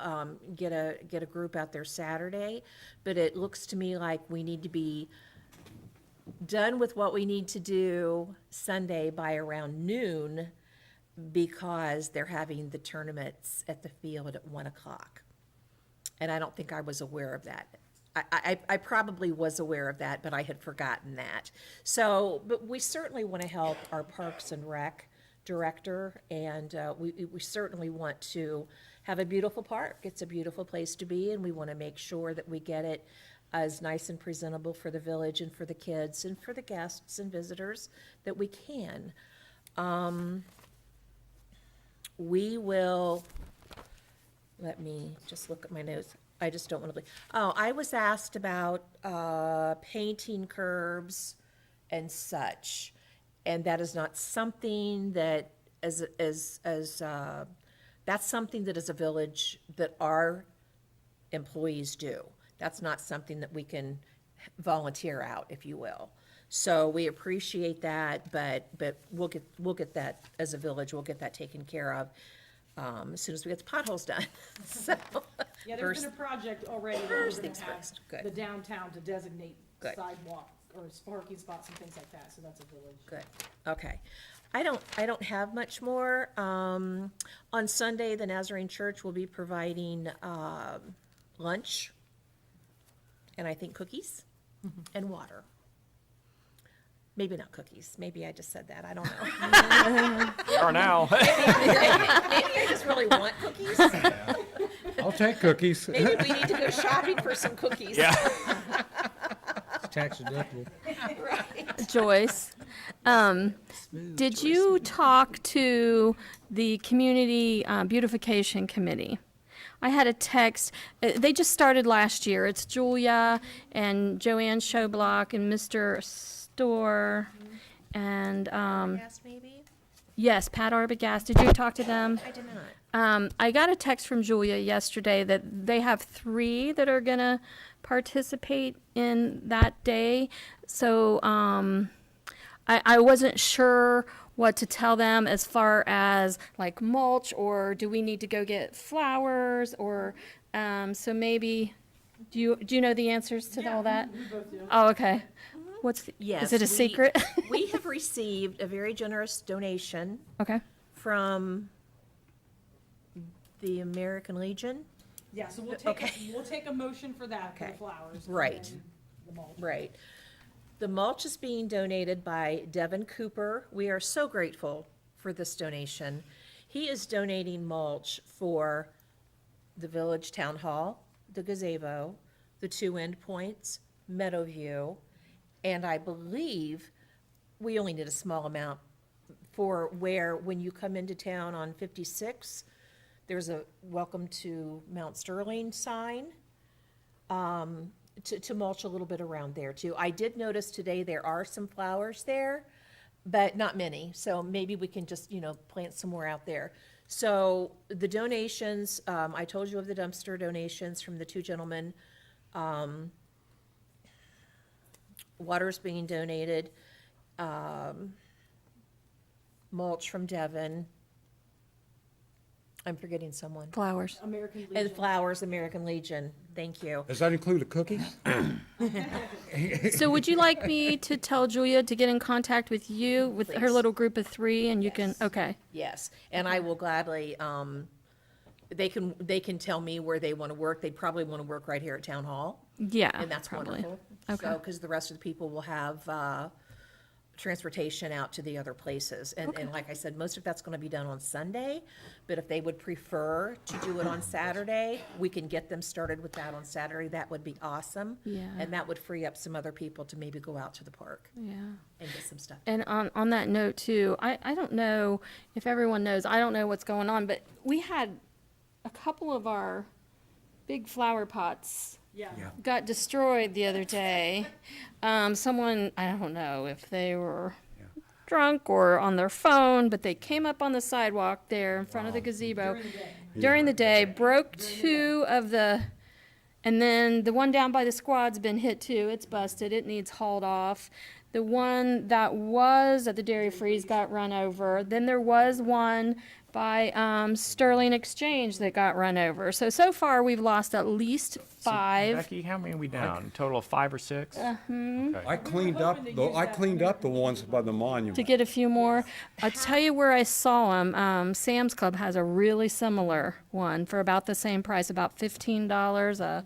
get a group out there Saturday. But it looks to me like we need to be done with what we need to do Sunday by around noon, because they're having the tournaments at the field at 1 o'clock. And I don't think I was aware of that. I probably was aware of that, but I had forgotten that. So, but we certainly want to help our Parks and Rec director, and we certainly want to have a beautiful park. It's a beautiful place to be, and we want to make sure that we get it as nice and presentable for the village and for the kids and for the guests and visitors that we can. We will, let me just look at my notes. I just don't want to. Oh, I was asked about painting curbs and such, and that is not something that that's something that as a village that our employees do. That's not something that we can volunteer out, if you will. So we appreciate that, but we'll get that as a village. We'll get that taken care of as soon as we get the potholes done. So, Yeah, there's been a project already that we're First gonna things have first. Good. the downtown to designate Good. sidewalk or parking spots and things like that, so that's a village. Good, okay. I don't have much more. On Sunday, the Nazarene Church will be providing lunch, and I think cookies and water. Maybe not cookies, maybe I just said that, I don't know. We are now. Maybe I just really want cookies. I'll take cookies. Maybe we need to go shopping for some cookies. Yeah. Tax deductible. Joyce, did you talk to the Community Beautification Committee? I had a text, they just started last year. It's Julia and Joanne Showblock and Mr. Store and, Yes, maybe? yes, Pat Arbogast. Did you talk to them? I did not. I got a text from Julia yesterday that they have 3 that are gonna participate in that day. So I wasn't sure what to tell them as far as like mulch, or do we need to go get flowers, or so maybe do you know the answers to all that? We both do. Oh, okay. What's Yes. is it a we- secret? We have received a very generous donation Okay. from the American Legion. Yeah, so Okay. we'll take a motion for that, for the Okay. flowers. and Right. then the mulch. Right. The mulch is being donated by Devin Cooper. We are so grateful for this donation. He is donating mulch for the Village Town Hall, the gazebo, the 2 endpoints, Meadowview, and I believe we only need a small amount for where, when you come into town on 56, there's a welcome to Mount Sterling sign. To mulch a little bit around there too. I did notice today there are some flowers there, but not many, so maybe we can just, plant some more out there. So the donations, I told you of the dumpster donations from the 2 gentlemen. Water's being donated, mulch from Devon. I'm forgetting someone. Flowers. American And Legion. flowers, American Legion, thank you. Does that include the cookies? So would you like me to tell Julia to get in contact with you, with her Please. little group of 3, and you can, Yes. okay. Yes, and I will gladly, they can tell me where they want to work. They'd probably want to work right here at Town Hall, Yeah, and that's probably. wonderful. Okay. So, because the rest of the people will have transportation out to the other places. And like I said, most of that's going to be done on Sunday, but if they would prefer to do it on Saturday, we can get them started with that on Saturday. That would be awesome. Yeah. And that would free up some other people to maybe go out to the park Yeah. and get some stuff. And on that note too, I don't know if everyone knows, I don't know what's going on, but we had a couple of our big flower pots Yeah. got destroyed the other day. Someone, I don't know if they were drunk or on their phone, but they came up on the sidewalk there in front of the gazebo during the day, broke two of the, and then the one down by the squad's been hit too. It's busted. It needs hauled off. The one that was at the Dairy Freeze got run over. Then there was one by Sterling Exchange that got run over. So far we've lost at least 5. Becky, how many are we down? Total of 5 or 6? Okay. I cleaned up, the ones by the monument. To get a few more. I'll tell you where I saw them. Sam's Club has a really similar one for about the same price, about $15.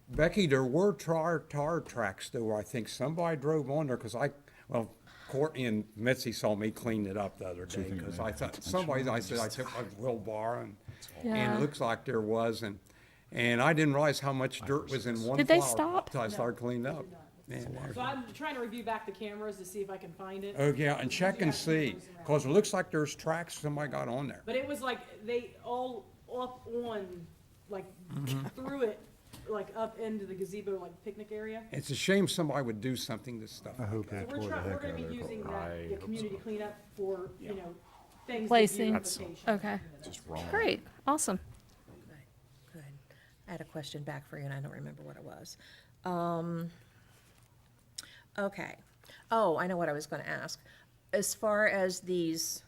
Becky, there were tar tracks though, where I think somebody drove on there, Courtney and Mitzi saw me clean it up the other day, because I thought, I said I took my wheelbarrow, and Yeah. it looks like there was, and I didn't realize how much dirt was in one Did they flower stop? till I started cleaning up. So I'm trying to review back the cameras to see if I can find it. Oh, yeah, and check and see, because it looks like there's tracks somebody got on there. But it was like they all up on, like threw it like up into the gazebo, like picnic area. It's a shame somebody would do something to stuff. I hope So they we're tore the trying, we're heck gonna out be of their using car. that, the community cleanup for, you know, things. Placing. Beautification. Okay. Great. Awesome. Good. I had a question back for you, and I don't remember what it was. Okay. Oh, I know what I was gonna ask. As far as these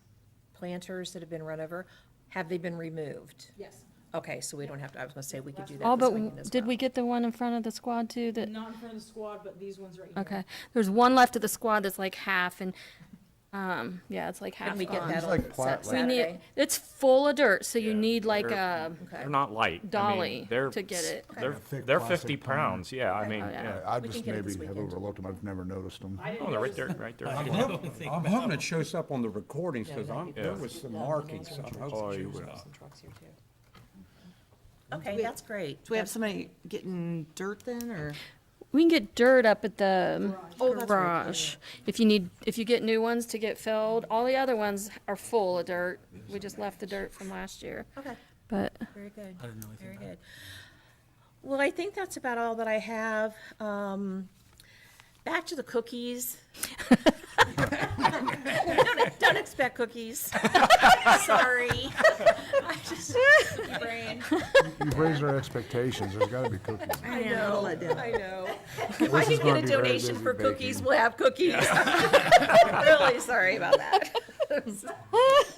planters that have been run over, have they been removed? Yes. Okay, so we don't have to, I was gonna say we could do that Oh, this but weekend as did well. we get the one in front of the squad too? That Not in front of the squad, but these ones right here. okay. There's one left of the squad that's like half, and yeah, it's like half Can we get gone. that It's on like plat- We need, Saturday? it's full of dirt, so you need like a Okay. They're not light. I mean, dolly they're to get it. They're, Thick they're plastic 50 pine. pounds, yeah, I mean, Oh, yeah. yeah. I We just can get it maybe this have weekend. overlooked them, I've never noticed them. I didn't Oh, they're right notice there, right there. I'm hoping it shows up on the recordings, because there was some Yeah. markings, so I'm Oh, hoping you it shows would. up. Okay, that's great. Do we have somebody getting dirt then, or? We can get dirt up at the Oh, that's right, garage. If you get new ones to get filled, all the other ones are full of dirt. We just left the dirt from last year. Okay, But very good. Very good. Well, I think that's about all that I have. Back to the cookies. Don't expect cookies. Sorry. I just, my brain. You've raised our expectations, there's gotta be cookies. I know, let down. I know. If I is can gonna get a be very donation busy for baking. cookies, we'll have cookies. Really sorry about that.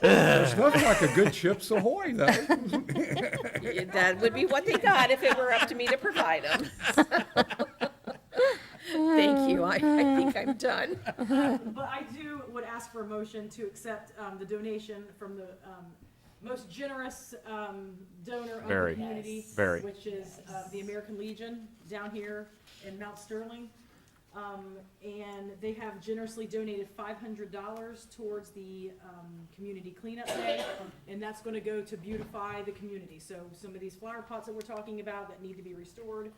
There's nothing like a good Chips Ahoy, though. That would be what they got if it were up to me to provide them. Thank you, I think I'm done. But I would ask for a motion to accept the donation from the most generous donor of the Very. community. Very. Which is the American Legion down here in Mount Sterling. And they have generously donated $500 towards the community cleanup day. And that's gonna go to beautify the community. So some of these flower pots that we're talking about that need to be restored,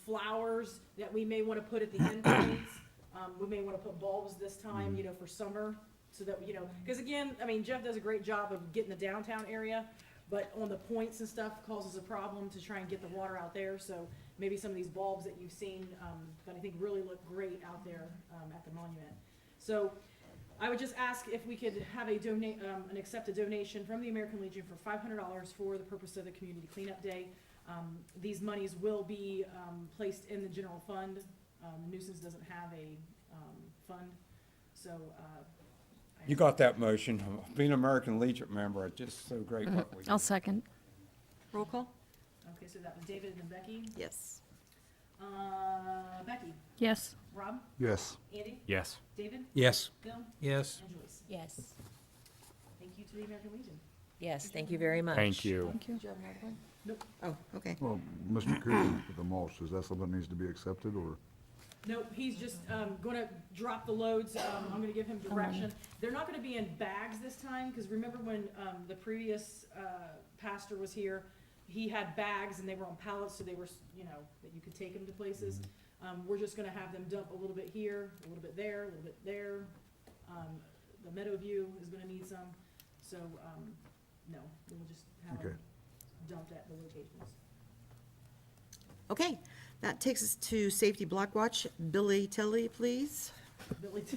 flowers that we may wanna put at the end points. We may wanna put bulbs this time, you know, for summer, so that, you know, cause again, I mean, Jeff does a great job of getting the downtown area, but on the points and stuff causes a problem to try and get the water out there, so maybe some of these bulbs that you've seen, that I think really look great out there, at the monument. So, I would just ask if we could have an accepted donation from the American Legion for $500 for the purpose of the community cleanup day. These monies will be, placed in the general fund. Nuisance doesn't have a, fund, so, You got that motion. Being an American Legion member, it's just so great what we do. I'll second. Roll call? okay, so that was David and then Becky. Yes. Becky, Yes. Rob, Yes. Andy, Yes. David, Yes. Bill, Yes. and Joyce. Yes. Thank you to the American Legion. Yes, thank you very much. Thank you. Oh, okay. Well, Mr. Cooper, with the mulch, is that something that needs to be accepted, or? Nope, he's just gonna drop the loads. I'm gonna give him direction. They're not gonna be in bags this time, because remember when the previous pastor was here, he had bags and they were on pallets, so they were, you know, that you could take them to places. We're just gonna have them dump a little bit here, a little bit there, a little bit there. The Meadow View is gonna need some, so, no, we'll just have Okay. them dumped at the locations. Okay, that takes us to Safety Block Watch. Billy Tilly, please.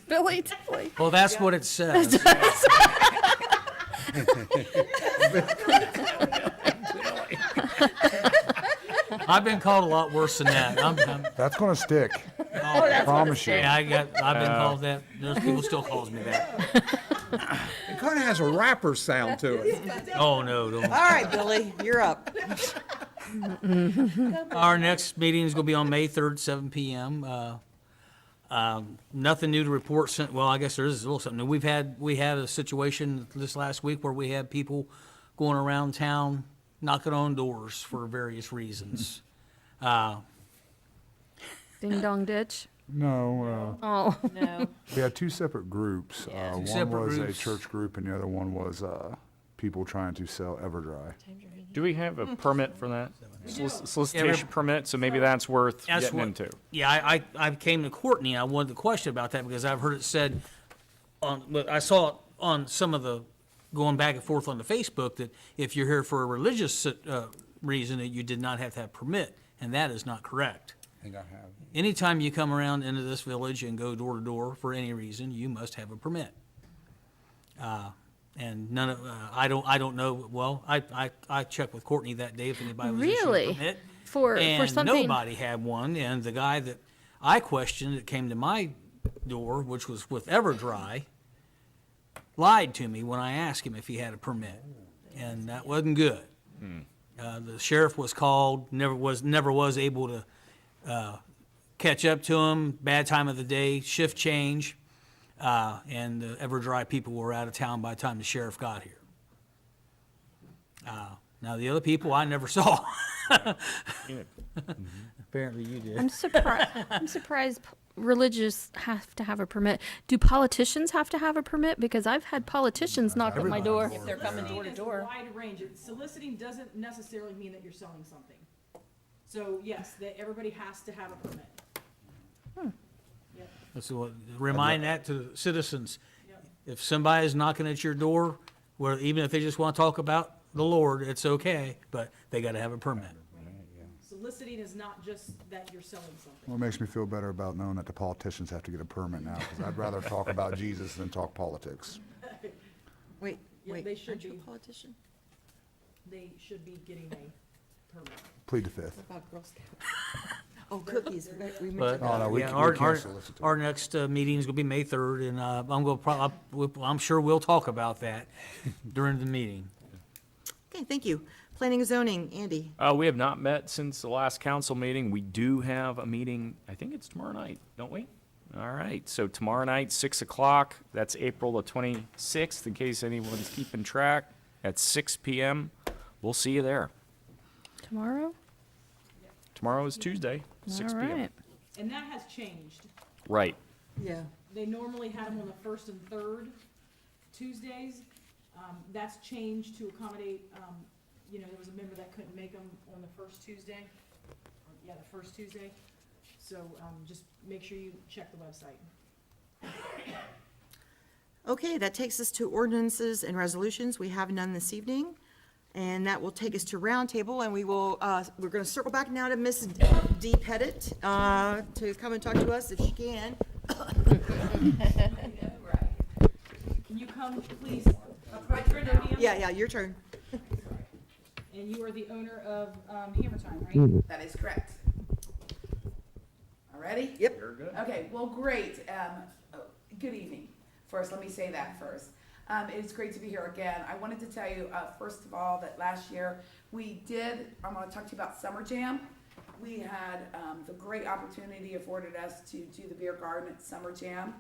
Billy Tilly. Well, that's what it says. I've been called a lot worse than that. That's gonna stick. Oh, Promise you. yeah, I've been called that. There's people still calls me that. It kind of has a rapper sound to it. Oh, no, don't. All right, Billy, you're up. Our next meeting is gonna be on May 3rd, 7 PM. Nothing new to report well, I guess there is a little something. We had a situation this last week where we had people going around town knocking on doors for various reasons. Ding dong ditch. No, Oh. No. we had two separate groups. Yeah. One separate was groups. a church group and the other one was people trying to sell Everdry. Do we have a permit for that? do. Solicitation permit, so maybe that's worth That's getting what- into. Yeah, I came to Courtney, I wanted to question about that because I've heard it said but I saw it on some of the, going back and forth on the Facebook, that if you're here for a religious reason, that you did not have to have permit, and that is not correct. I think I have. Anytime you come around into this village and go door to door for any reason, you must have a permit. And none of, I don't know, well, I checked with Courtney that day if anybody was issued a Really? permit. For And something. nobody had one, and the guy that I questioned that came to my door, which was with Everdry, lied to me when I asked him if he had a permit, and that wasn't good. The sheriff was called, never was able to catch up to him, bad time of the day, shift change, and the Everdry people were out of town by the time the sheriff got here. Now, the other people I never saw. Apparently you did. I'm surprised. I'm surprised religious have to have a permit. Do politicians have to have a permit? Because I've had politicians knock at my door. If they're coming door to It's door. a wide range. Soliciting doesn't necessarily mean that you're selling something. So yes, that everybody has to have a permit. So remind that to the citizens. Yep. If somebody's knocking at your door, where even if they just want to talk about the Lord, it's okay, but they got to have a permit. Soliciting is not just that you're selling something. Well, it makes me feel better about knowing that the politicians have to get a permit now, because I'd rather talk about Jesus than talk politics. Wait, Yeah, wait, they should aren't you be. a politician? They should be getting a permit. Plead the fifth. What about Girl Scouts? Oh, cookies, we mentioned But, Oh, no, we yeah, can- our, we can't our, solicit it. our next meeting is gonna be May 3rd, and I'm sure we'll talk about that during the meeting. Okay, thank you. Planning and zoning, Andy. We have not met since the last council meeting. We do have a meeting, I think it's tomorrow night, don't we? All right, so tomorrow night, 6 o'clock, that's April the 26th, in case anyone's keeping track, at 6 PM. We'll see you there. Tomorrow? Tomorrow is Tuesday, 6 All PM. right. And that has changed. Right. Yeah. They normally had them on the first and third Tuesdays. That's changed to accommodate, there was a member that couldn't make them on the first Tuesday. The first Tuesday. So, just make sure you check the website. Okay, that takes us to ordinances and resolutions. We have none this evening. And that will take us to roundtable, and we will, we're gonna circle back now to Miss Dee Pettit, to come and talk to us if she can. Can you come, please, up right to the podium? Yeah, your turn. And you are the owner of, Hammer Time, right? That is correct. All ready? Yep. You're good. Okay, well, great. Good evening. First, let me say that first. It is great to be here again. I wanted to tell you, first of all, that last year we did, I'm going to talk to you about Summer Jam. We had the great opportunity afforded us to do the beer garden at Summer Jam.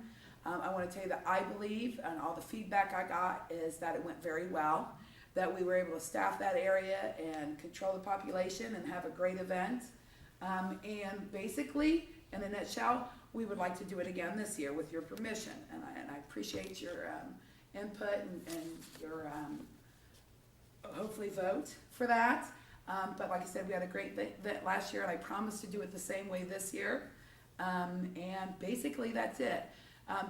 I want to tell you that I believe, and all the feedback I got is that it went very well, that we were able to staff that area and control the population and have a great event. And basically, in a nutshell, we would like to do it again this year with your permission. And I appreciate your input and your hopefully vote for that. But like I said, we had a great event last year, and I promise to do it the same way this year. And basically, that's it.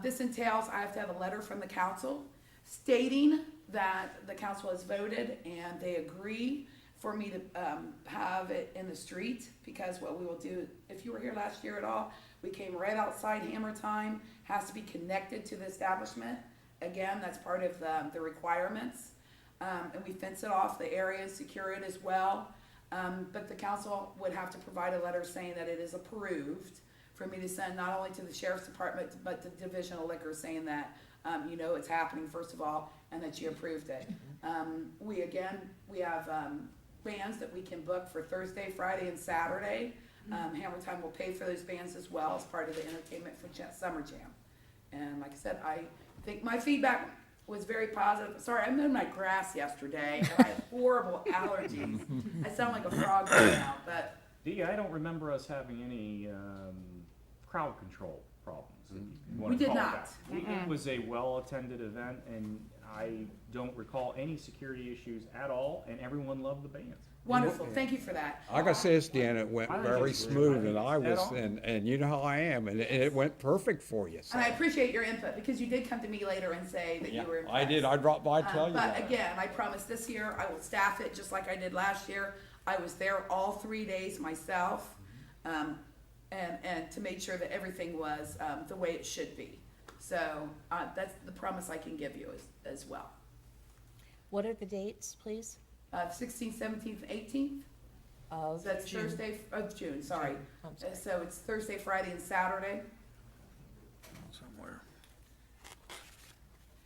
This entails I have to have a letter from the council stating that the council has voted and they agree for me to have it in the street, because what we will do, if you were here last year at all, we came right outside Hammer Time, has to be connected to the establishment. Again, that's part of the requirements. And we fence it off the area, secure it as well. But the council would have to provide a letter saying that it is approved for me to send not only to the sheriff's department, but the division of liquor, saying that, you know it's happening, first of all, and that you approved it. We have bands that we can book for Thursday, Friday, and Saturday. Hammer Time will pay for those bands as well as part of the entertainment for Summer Jam. And like I said, I think my feedback was very positive. Sorry, I mowed my grass yesterday, and I had horrible allergies. I sound like a frog right now, but Dee, I don't remember us having any crowd control problems. If you wanna We did call it not. that. It was a well-attended event, and I don't recall any security issues at all, and everyone loved the bands. wonderful. Thank you for that. I gotta say this, Dan, it went I think very it's great. smooth, and I At was, all. and you know how I am, and it went perfect for you, so. And I appreciate your input, because you did come to me later and say that Yeah, you were impressed. I did, I dropped by, tell you But that. again, I promise this year, I will staff it just like I did last year. I was there all 3 days myself, and to make sure that everything was, the way it should be. So, that's the promise I can give you as well. What are the dates, please? 16th, 17th, and 18th, Of so that's June. Thursday, of June, sorry. I'm sorry. So it's Thursday, Friday, and Saturday. Somewhere.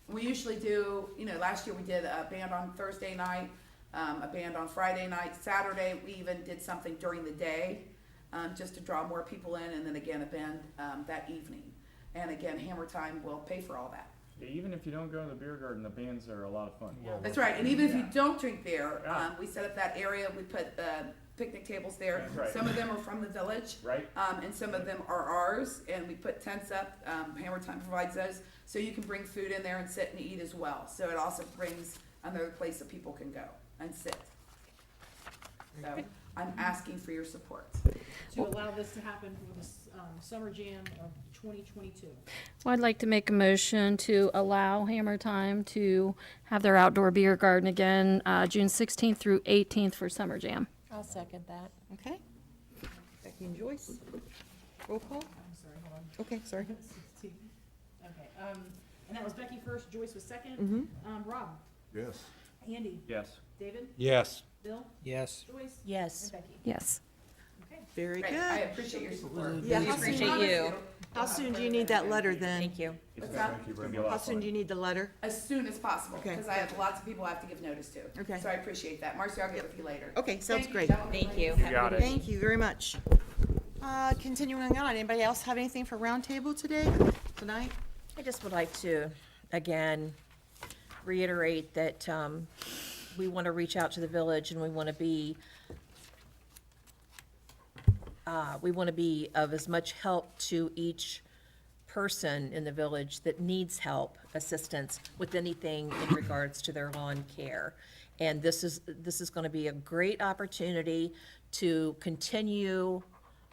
We usually do, you know, last year we did a band on Thursday night, a band on Friday night, Saturday, we even did something during the day, just to draw more people in, and then again, a band, that evening. And again, Hammer Time will pay for all that. Yeah, even if you don't go to the beer garden, the bands are a lot of fun. That's right, and even if you don't drink beer, Yeah. we set up that area, we put, picnic tables there. That's right. Some of them are from the village. Right? And some of them are ours, and we put tents up, Hammer Time provides those, so you can bring food in there and sit and eat as well. So it also brings another place that people can go and sit. So, I'm asking for your support. To allow this to happen for the Summer Jam of 2022. Well, I'd like to make a motion to allow Hammer Time to have their outdoor beer garden again, June 16th through 18th for Summer Jam. I'll second that. Okay. Becky and Joyce, roll call? I'm sorry, hold on. Okay, sorry. 16. Okay, and that was Becky first, Joyce was second. Mm-hmm. Rob, Yes. Andy, Yes. David, Yes. Bill, Yes. Joyce, Yes. and Becky. Yes. Okay. Very Great, I good. appreciate your support. Yeah, We how soon- appreciate you. How soon do you need that letter then? Thank you. What's that? It's gonna be a lot How of soon fun. do you need the letter? As soon as possible, Okay. because I have lots of people I have to give notice to. Okay. So I appreciate that. Marcy, I'll get with you later. Okay, sounds Thank you, great. gentlemen. Thank you. You got it. Thank you very much. Continuing on, anybody else have anything for roundtable tonight? I just would like to, again, reiterate that we want to reach out to the village, and we want to be of as much help to each person in the village that needs help, assistance with anything in regards to their lawn care. And this is going to be a great opportunity to continue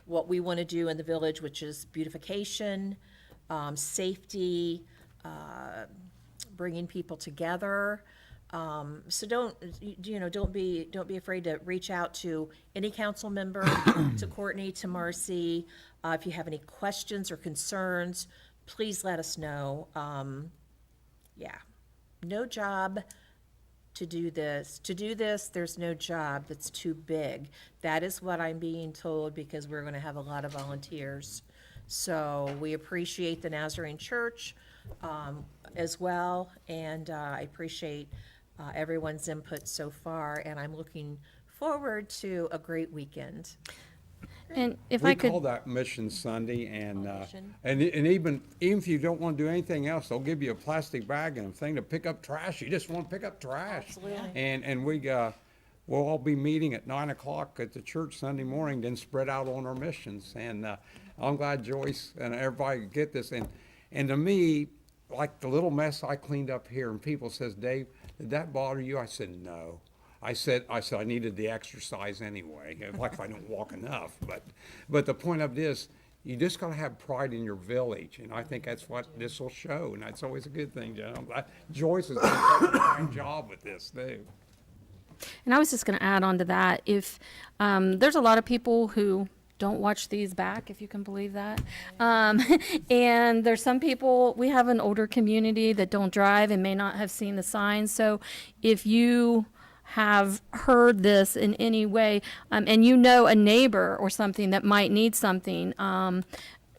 what we want to do in the village, which is beautification, safety, bringing people together. So don't be afraid to reach out to any council member, to Courtney, to Marcy. If you have any questions or concerns, please let us know. Yeah, no job to do this. To do this, there's no job that's too big. That is what I'm being told, because we're gonna have a lot of volunteers. So we appreciate the Nazarene Church, as well, and, I appreciate, everyone's input so far, and I'm looking forward to a great weekend. And if We I could. call that Mission Sunday, and, Mission. and even if you don't want to do anything else, they'll give you a plastic bag and a thing to pick up trash. You just want to pick up trash. Absolutely. And we'll all be meeting at 9 o'clock at the church Sunday morning, then spread out on our missions. And, I'm glad Joyce and everybody get this. And to me, like the little mess I cleaned up here, and people says, Dave, did that bother you? I said, no. I said I needed the exercise anyway, like if I don't walk enough. But the point of this, you just gotta have pride in your village, and I think that's what this will show, and that's always a good thing, John. I'm glad Joyce has done such a fine job with this too. And I was just going to add on to that, if there's a lot of people who don't watch these back, if you can believe that. And there's some people, we have an older community that don't drive and may not have seen the signs. So if you have heard this in any way, and you know a neighbor or something that might need something,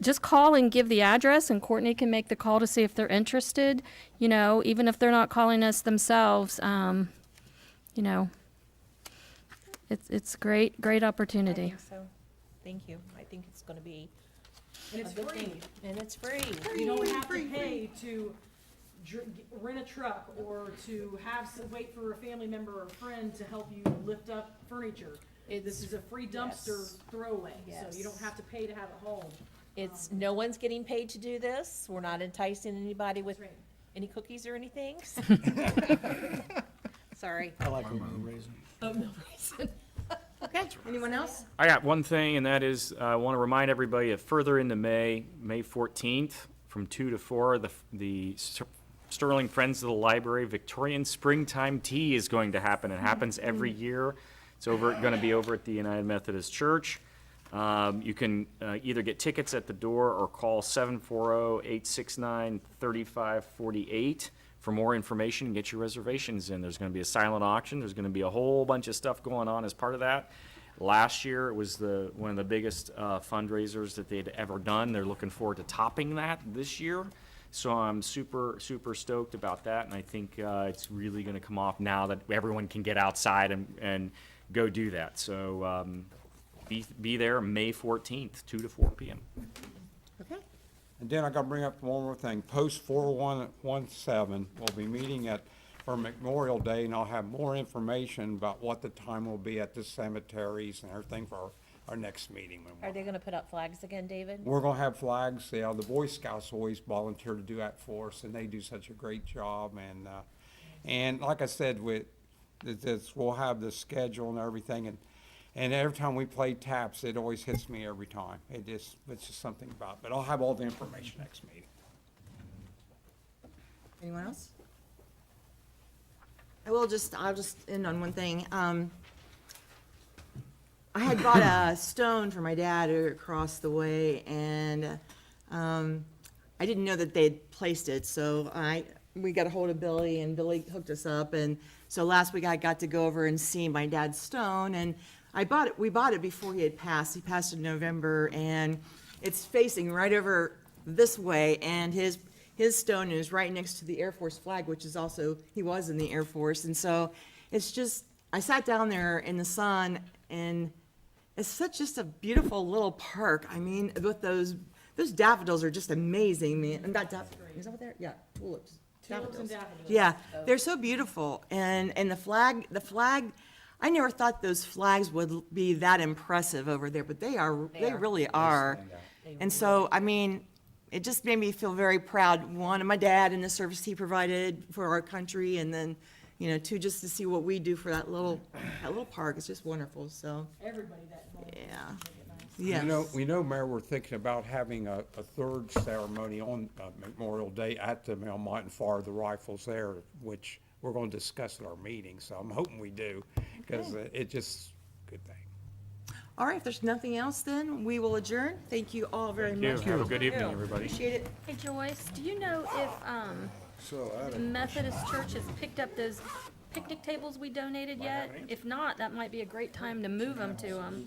just call and give the address, and Courtney can make the call to see if they're interested. You know, even if they're not calling us themselves, you know, it's great I opportunity. think so. Thank you. I think it's gonna be And a it's good free. thing. And it's free. You don't have to pay to rent a truck or to wait for a family member or friend to help you lift up furniture. This is a free dumpster yes. throwaway, so you don't Yes. have to pay to have it hauled. It's, no one's getting paid to do this. We're not enticing anybody with That's right. any cookies or anything. Sorry. I like a raisin. Oh, no reason. Okay, anyone else? I got one thing, and that is, I want to remind everybody that further into May 14th, from 2 to 4, the Sterling Friends of the Library Victorian Springtime Tea is going to happen. It happens every year. It's going to be over at the United Methodist Church. You can either get tickets at the door or call 740-869-3548 for more information and get your reservations in. There's going to be a silent auction. There's going to be a whole bunch of stuff going on as part of that. Last year, it was one of the biggest fundraisers that they'd ever done. They're looking forward to topping that this year. So I'm super, super stoked about that, and I think it's really going to come off now that everyone can get outside and go do that. So be there May 14th, 2 to 4 p.m. Okay. And then I gotta bring up one more thing. Post 4117 will be meeting for Memorial Day, and I'll have more information about what the time will be at the cemeteries and everything for our next meeting. Are they gonna put up flags again, David? We're gonna have flags. Yeah, the Boy Scouts always volunteer to do that for us, and they do such a great job. And like I said, we'll have the schedule and everything, and every time we play taps, it always hits me every time. It's just something about it. But I'll have all the information next meeting. Anyone else? I'll just end on one thing. I had bought a stone for my dad across the way, and I didn't know that they'd placed it, so we got a hold of Billy, and Billy hooked us up, and so last week I got to go over and see my dad's stone, and we bought it before he had passed. He passed in November, and it's facing right over this way, and his stone is right next to the Air Force flag, which is also, he was in the Air Force, and so it's just, I sat down there in the sun, and it's just a beautiful little park. I mean, with those daffodils are just amazing, man. And not daffodils, is that what they're, yeah, tulips. Tulips and daffodils. Yeah, they're so beautiful, and the flag, I never thought those flags would be that impressive over there, but they really are. And so, I mean, it just made me feel very proud, one, of my dad and the service he provided for our country, and then, two, just to see what we do for that little park. It's just wonderful, so, Everybody that involved. yeah. Make it nice. Yes. Mayor, we're thinking about having a third ceremony on Memorial Day at the Melmont and fire the rifles there, which we're going to discuss at our meeting. So I'm hoping we do, because it just, good thing. All right, if there's nothing else, then we will adjourn. Thank you all very much. Have a good evening, everybody. Appreciate it. Hey Joyce, do you know if the Methodist Church has picked up those picnic tables we donated yet? If not, that might be a great time to move them to them.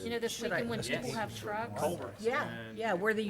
You know, this weekend when people have trucks. Yeah, where the